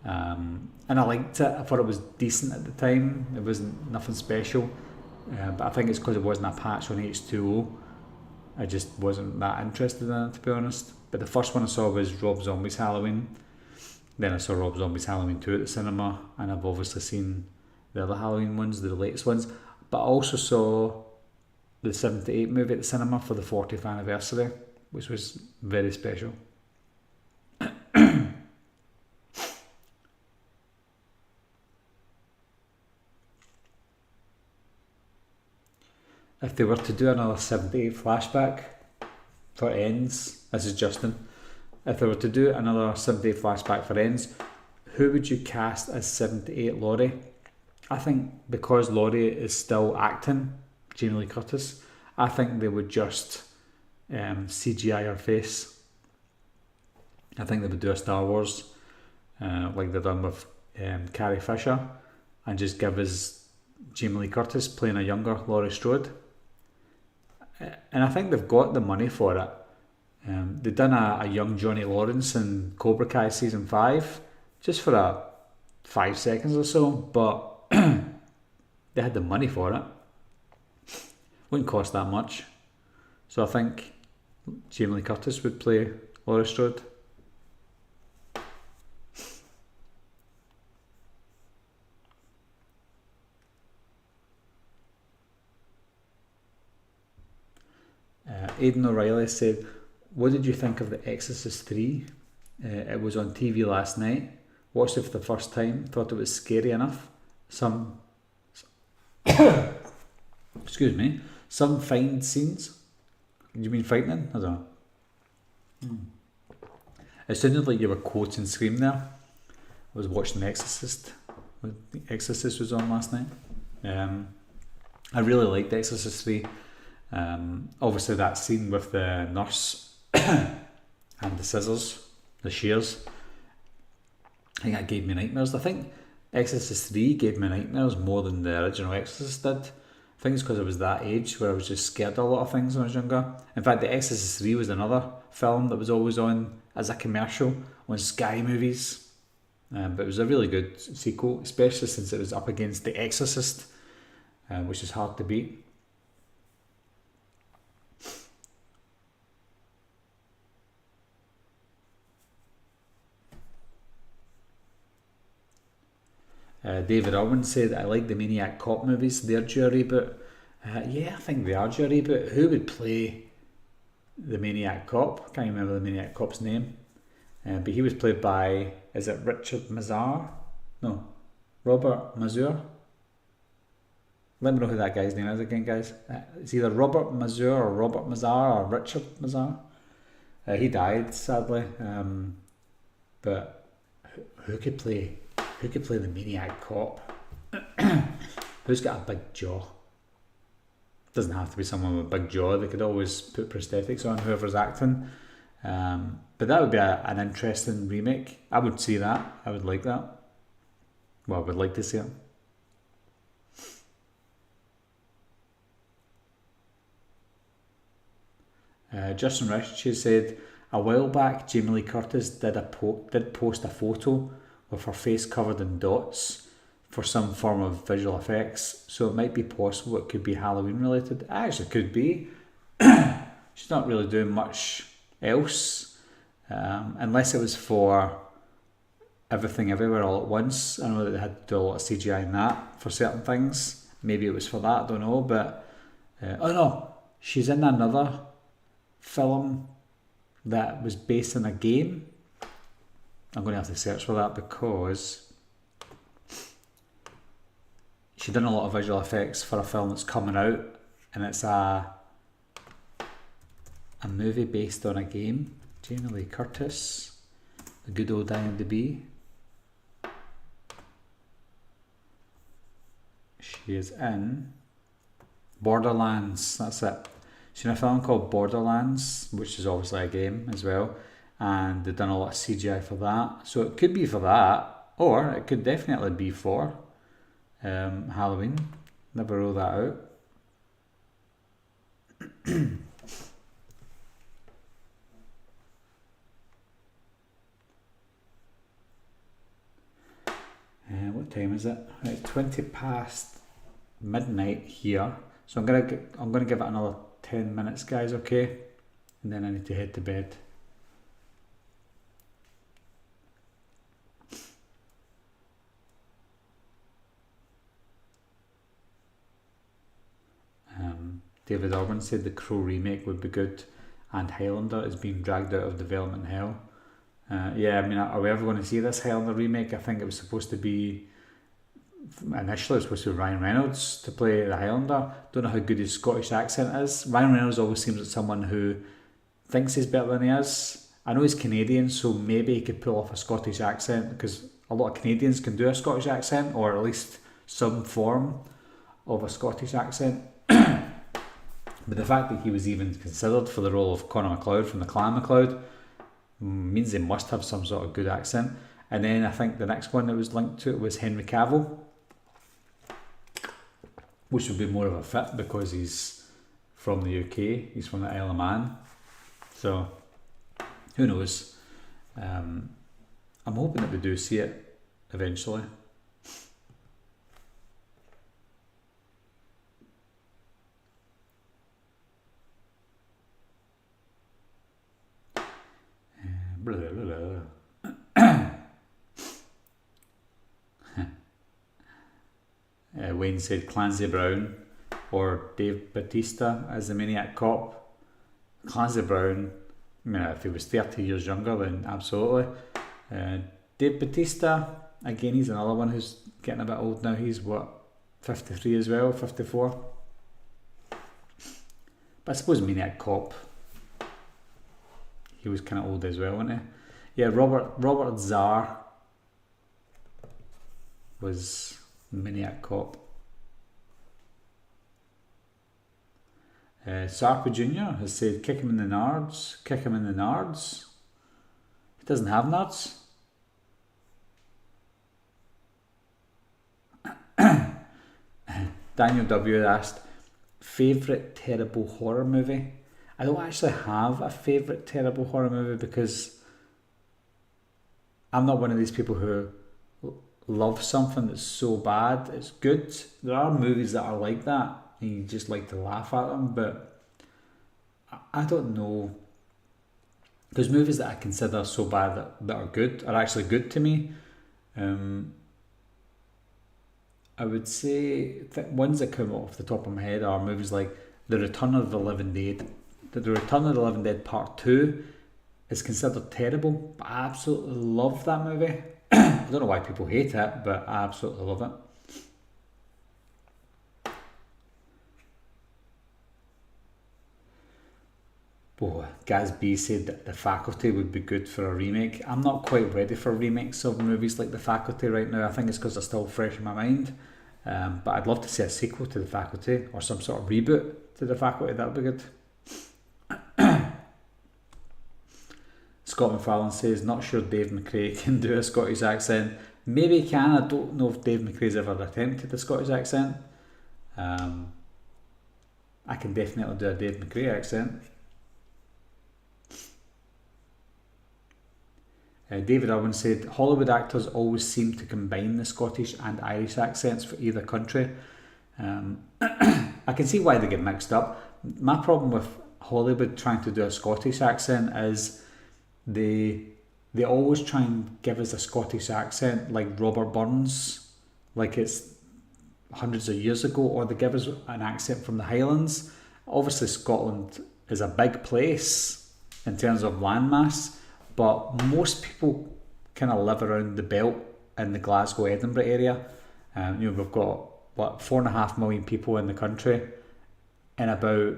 And I liked it. I thought it was decent at the time. It wasn't nothing special. But I think it's because it wasn't a patch on H2O. I just wasn't that interested in it, to be honest. But the first one I saw was Rob Zombie's Halloween. Then I saw Rob Zombie's Halloween 2 at the cinema, and I've obviously seen the other Halloween ones, the latest ones. But I also saw the 78 movie at the cinema for the 40th anniversary, which was very special. If they were to do another 78 flashback for Ends, this is Justin. If they were to do another 78 flashback for Ends, who would you cast as 78 Laurie? I think because Laurie is still acting, Jamie Lee Curtis, I think they would just CGI her face. I think they would do a Star Wars like they've done with Carrie Fisher, and just give us Jamie Lee Curtis playing a younger Laurie Strode. And I think they've got the money for it. They've done a young Johnny Lawrence in Cobra Kai season 5, just for 5 seconds or so, but they had the money for it. Wouldn't cost that much. So I think Jamie Lee Curtis would play Laurie Strode. Aidan O'Reilly said, what did you think of The Exorcist 3? It was on TV last night. Watched it for the first time. Thought it was scary enough. Some excuse me. Some fine scenes. Do you mean frightening? I don't know. It sounded like you were quoting Scream there. I was watching The Exorcist. The Exorcist was on last night. I really liked The Exorcist 3. Obviously that scene with the nurse and the scissors, the shears, I think that gave me nightmares. I think Exorcist 3 gave me nightmares more than the original Exorcist did. I think it's because I was that age where I was just scared of a lot of things when I was younger. In fact, The Exorcist 3 was another film that was always on as a commercial on Sky Movies. But it was a really good sequel, especially since it was up against The Exorcist, which is hard to beat. David Irwin said, I like the Maniac Cop movies, they're due a reboot. Yeah, I think they are due a reboot. Who would play the Maniac Cop? I can't remember the Maniac Cop's name. But he was played by, is it Richard Mazur? No, Robert Mazur? Let me know who that guy's name is again, guys. It's either Robert Mazur or Robert Mazur or Richard Mazur. He died, sadly. But who could play the Maniac Cop? Who's got a big jaw? Doesn't have to be someone with a big jaw. They could always put prosthetics on whoever's acting. But that would be an interesting remake. I would see that. I would like that. Well, I would like to see it. Justin Rich said, a while back Jamie Lee Curtis did post a photo with her face covered in dots for some form of visual effects, so it might be possible it could be Halloween related. It actually could be. She's not really doing much else, unless it was for Everything Everywhere All at Once. I know that they had to do a lot of CGI in that for certain things. Maybe it was for that, I don't know, but oh no, she's in another film that was based on a game. I'm going to have to search for that because she done a lot of visual effects for a film that's coming out, and it's a movie based on a game. Jamie Lee Curtis, the good old IMDb. She She is in Borderlands, that's it. She's in a film called Borderlands, which is obviously a game as well, and they've done a lot of CGI for that. So it could be for that, or it could definitely be for Halloween. Never rule that out. What time is it? It's 20 past midnight here. So I'm gonna give it another 10 minutes, guys, okay? And then I need to head to bed. David Urban said the Crow remake would be good, and Highlander is being dragged out of development hell. Yeah, I mean, are we ever going to see this Highlander remake? I think it was supposed to be, initially it was supposed to be Ryan Reynolds to play the Highlander. Don't know how good his Scottish accent is. Ryan Reynolds always seems like someone who thinks he's better than he is. I know he's Canadian, so maybe he could pull off a Scottish accent, because a lot of Canadians can do a Scottish accent, or at least some form of a Scottish accent. But the fact that he was even considered for the role of Conor MacLeod from the Clan MacLeod means they must have some sort of good accent. And then I think the next one that was linked to it was Henry Cavill, which would be more of a fit because he's from the UK, he's from the Isle of Man. So who knows? I'm hoping that we do see it eventually. Wayne said Clancy Brown or Dave Bautista as the Maniac Cop. Clancy Brown, I mean, if he was 30 years younger, then absolutely. Dave Bautista, again, he's another one who's getting a bit old now. He's what, 53 as well, 54? But I suppose Maniac Cop, he was kind of old as well, wasn't he? Yeah, Robert Zarr was Maniac Cop. Sarpa Jr. has said kick him in the Nards. Kick him in the Nards. He doesn't have Nards. Daniel W. asked, favourite terrible horror movie? I don't actually have a favourite terrible horror movie, because I'm not one of these people who love something that's so bad it's good. There are movies that are like that and you just like to laugh at them, but I don't know. There's movies that I consider so bad that are good, are actually good to me. I would say ones that come off the top of my head are movies like The Return of the Living Dead. The Return of the Living Dead Part 2 is considered terrible, but I absolutely love that movie. I don't know why people hate it, but I absolutely love it. Oh, Gaz B said that The Faculty would be good for a remake. I'm not quite ready for remakes of movies like The Faculty right now. I think it's because they're still fresh in my mind. But I'd love to see a sequel to The Faculty, or some sort of reboot to The Faculty. That would be good. Scott McFarlane says, not sure Dave McRae can do a Scottish accent. Maybe he can. I don't know if Dave McRae's ever attempted the Scottish accent. I can definitely do a Dave McRae accent. David Irwin said, Hollywood actors always seem to combine the Scottish and Irish accents for either country. I can see why they get mixed up. My problem with Hollywood trying to do a Scottish accent is they always try and give us a Scottish accent like Robert Burns, like it's hundreds of years ago, or they give us an accent from the Highlands. Obviously Scotland is a big place in terms of landmass, but most people kind of live around the belt in the Glasgow, Edinburgh area. We've got 4.5 million people in the country, and about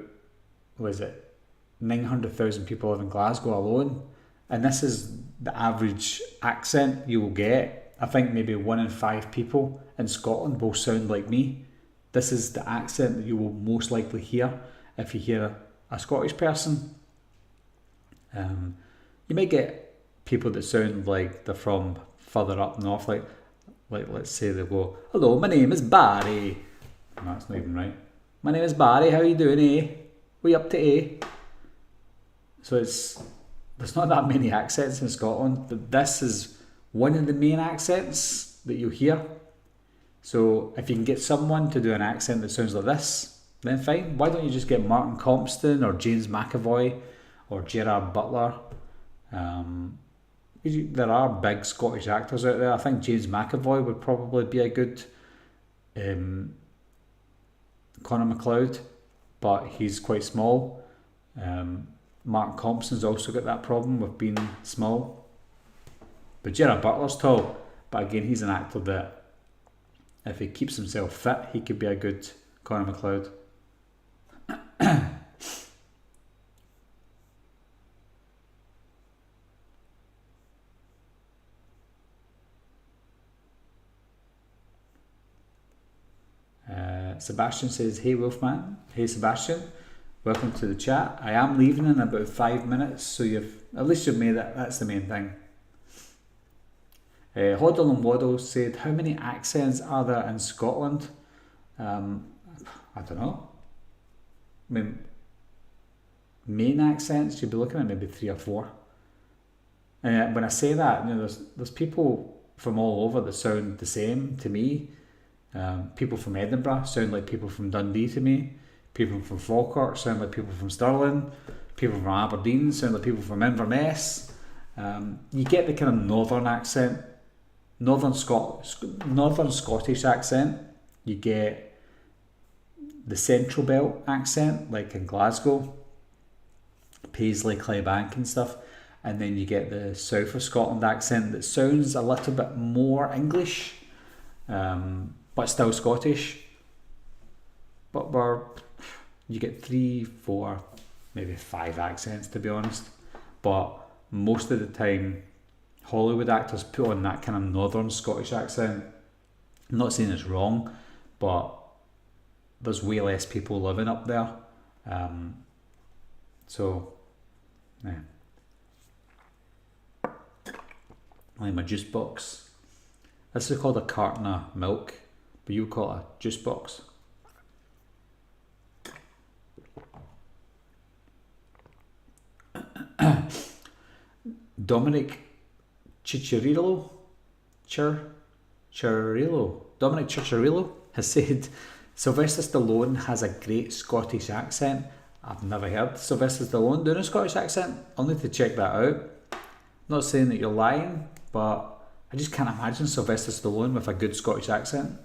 900,000 people live in Glasgow alone, and this is the average accent you will get. I think maybe 1 in 5 people in Scotland will sound like me, This is the accent that you will most likely hear if you hear a Scottish person. You might get people that sound like they're from further up north, like let's say they go, "Hello, my name is Barry." No, that's not even right. "My name is Barry, how are you doing, eh? What are you up to, eh?" So there's not that many accents in Scotland, but this is one of the main accents that you'll hear. So if you can get someone to do an accent that sounds like this, then fine. Why don't you just get Martin Compston or James McAvoy or Gerard Butler? There are big Scottish actors out there. I think James McAvoy would probably be a good Connor MacLeod, but he's quite small. Martin Compston's also got that problem with being small. But Gerard Butler's tall, but again, he's an actor that if he keeps himself fit, he could be a good Connor MacLeod. Sebastian says, "Hey Wolfman." Hey Sebastian, welcome to the chat. I am leaving in about 5 minutes, so at least you've made it. That's the main thing. Hoddle and Waddle said, "How many accents are there in Scotland?" I don't know. I mean, main accents, you'd be looking at maybe 3 or 4. And when I say that, there's people from all over that sound the same to me. People from Edinburgh sound like people from Dundee to me. People from Falkirk sound like people from Stirling. People from Aberdeen sound like people from Inverness. You get the kind of northern accent, northern Scottish accent. You get the Central Belt accent, like in Glasgow, Paisley, Clydebank and stuff. And then you get the south of Scotland accent that sounds a little bit more English, but still Scottish. But you get 3, 4, maybe 5 accents, to be honest. But most of the time, Hollywood actors put on that kind of northern Scottish accent. I'm not saying it's wrong, but there's way less people living up there. So, yeah. I like my juice box. This is called a carton of milk, but you call it a juice box. Dominic Ciccirillo Dominic Ciccirillo has said, "Sylvester Stallone has a great Scottish accent." I've never heard Sylvester Stallone doing a Scottish accent. I'll need to check that out. Not saying that you're lying, but I just can't imagine Sylvester Stallone with a good Scottish accent.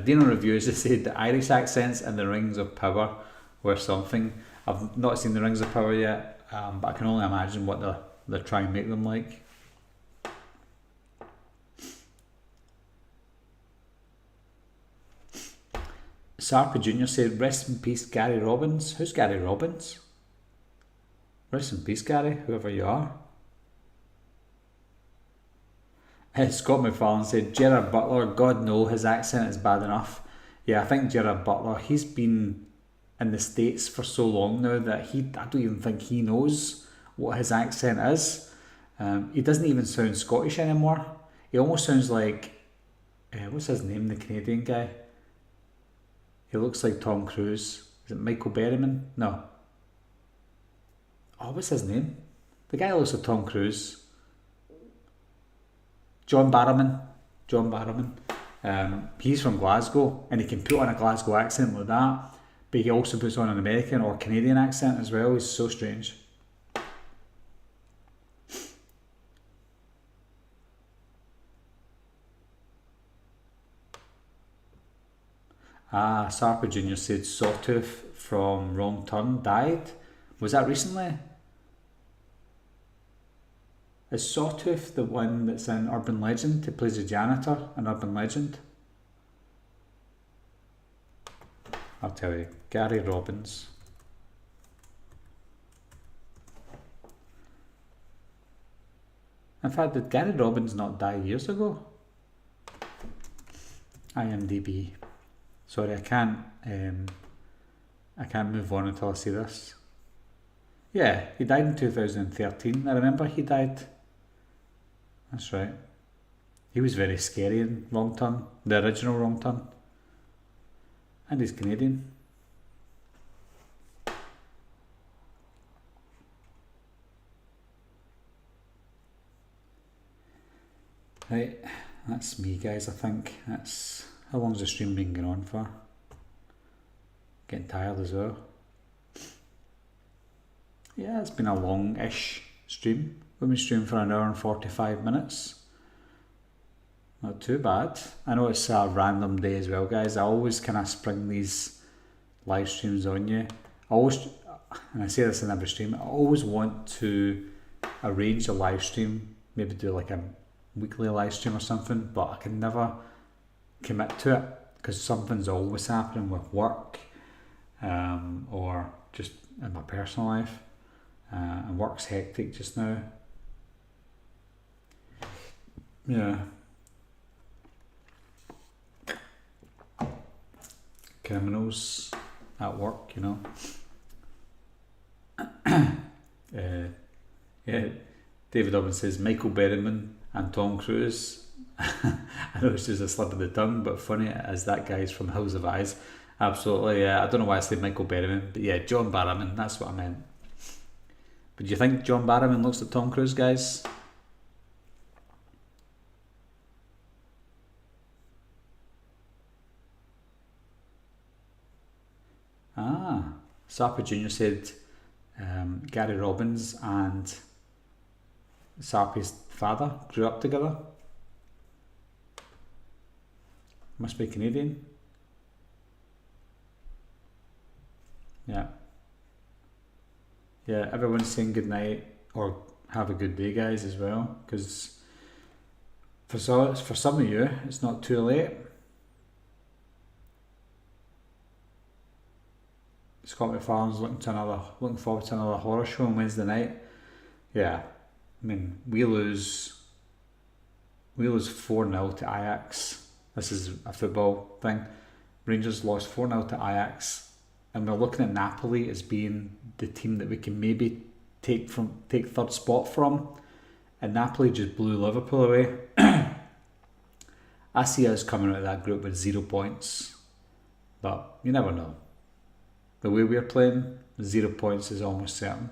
Dino Reviews has said the Irish accents and the Rings of Power were something. I've not seen the Rings of Power yet, but I can only imagine what they're trying to make them like. Sarpa Jr. said, "Rest in peace, Gary Robbins." Who's Gary Robbins? Rest in peace, Gary, whoever you are. Scott McFarlane said, "Gerard Butler, God no, his accent is bad enough." Yeah, I think Gerard Butler, he's been in the States for so long now that I don't even think he knows what his accent is. He doesn't even sound Scottish anymore. He almost sounds like, what's his name, the Canadian guy? He looks like Tom Cruise. Is it Michael Berryman? No. Oh, what's his name? The guy looks like Tom Cruise. John Barrowman. He's from Glasgow, and he can put on a Glasgow accent like that, but he also puts on an American or Canadian accent as well. He's so strange. Sarpa Jr. said Sawtooth from Wrong Turn died. Was that recently? Is Sawtooth the one that's in Urban Legend? He plays a janitor in Urban Legend. I'll tell you. Gary Robbins. In fact, did Gary Robbins not die years ago? IMDb. Sorry, I can't move on until I see this. Yeah, he died in 2013. I remember he died. That's right. He was very scary in Wrong Turn, the original Wrong Turn. And he's Canadian. Right, that's me guys, I think. That's how long's the stream been going on for? Getting tired as well. Yeah, it's been a long-ish stream. We've been streaming for an hour and 45 minutes. Not too bad. I know it's a random day as well, guys. I always kind of spring these live streams on you. I always, and I say this in every stream, I always want to arrange a live stream, maybe do like a weekly live stream or something, but I can never commit to it because something's always happening with work or just in my personal life. And work's hectic just now. Yeah. Criminals at work, you know. Yeah, David Dobbins says Michael Berryman and Tom Cruise. I know it's just a slip of the tongue, but funny as that guy's from Hills of Eyes. Absolutely, yeah. I don't know why I said Michael Berryman, but yeah, John Barrowman, that's what I meant. But do you think John Barrowman looks like Tom Cruise, guys? Ah, Sarpa Jr. said Gary Robbins and Sarpi's father grew up together. Must be Canadian. Yeah. Yeah, everyone's saying good night or have a good day, guys, as well. Because for some of you, it's not too late. Scott McFarlane's looking forward to another horror show on Wednesday night. Yeah, I mean we lose 4-0 to Ajax. This is a football thing. Rangers lost 4-0 to Ajax, and we're looking at Napoli as being the team that we can maybe take third spot from. And Napoli just blew Liverpool away. I see us coming out of that group with 0 points, but you never know. The way we're playing, 0 points is almost certain.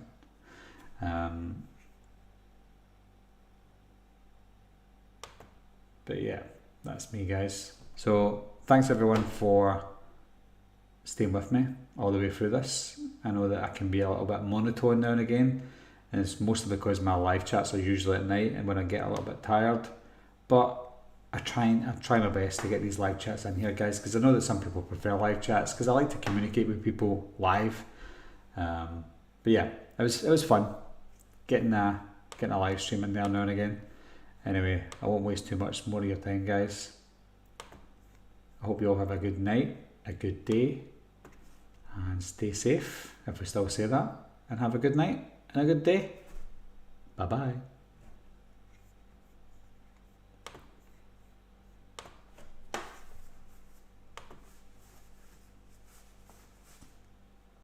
But yeah, that's me, guys. So thanks everyone for staying with me all the way through this. I know that I can be a little bit monotone now and again, and it's mostly because my live chats are usually at night and when I get a little bit tired. But I try my best to get these live chats in here, guys, because I know that some people prefer live chats because I like to communicate with people live. But yeah, it was fun getting a live stream in there now and again. Anyway, I won't waste too much more of your time, guys. I hope you all have a good night, a good day, and stay safe, if we still say that, and have a good night and a good day. Bye bye.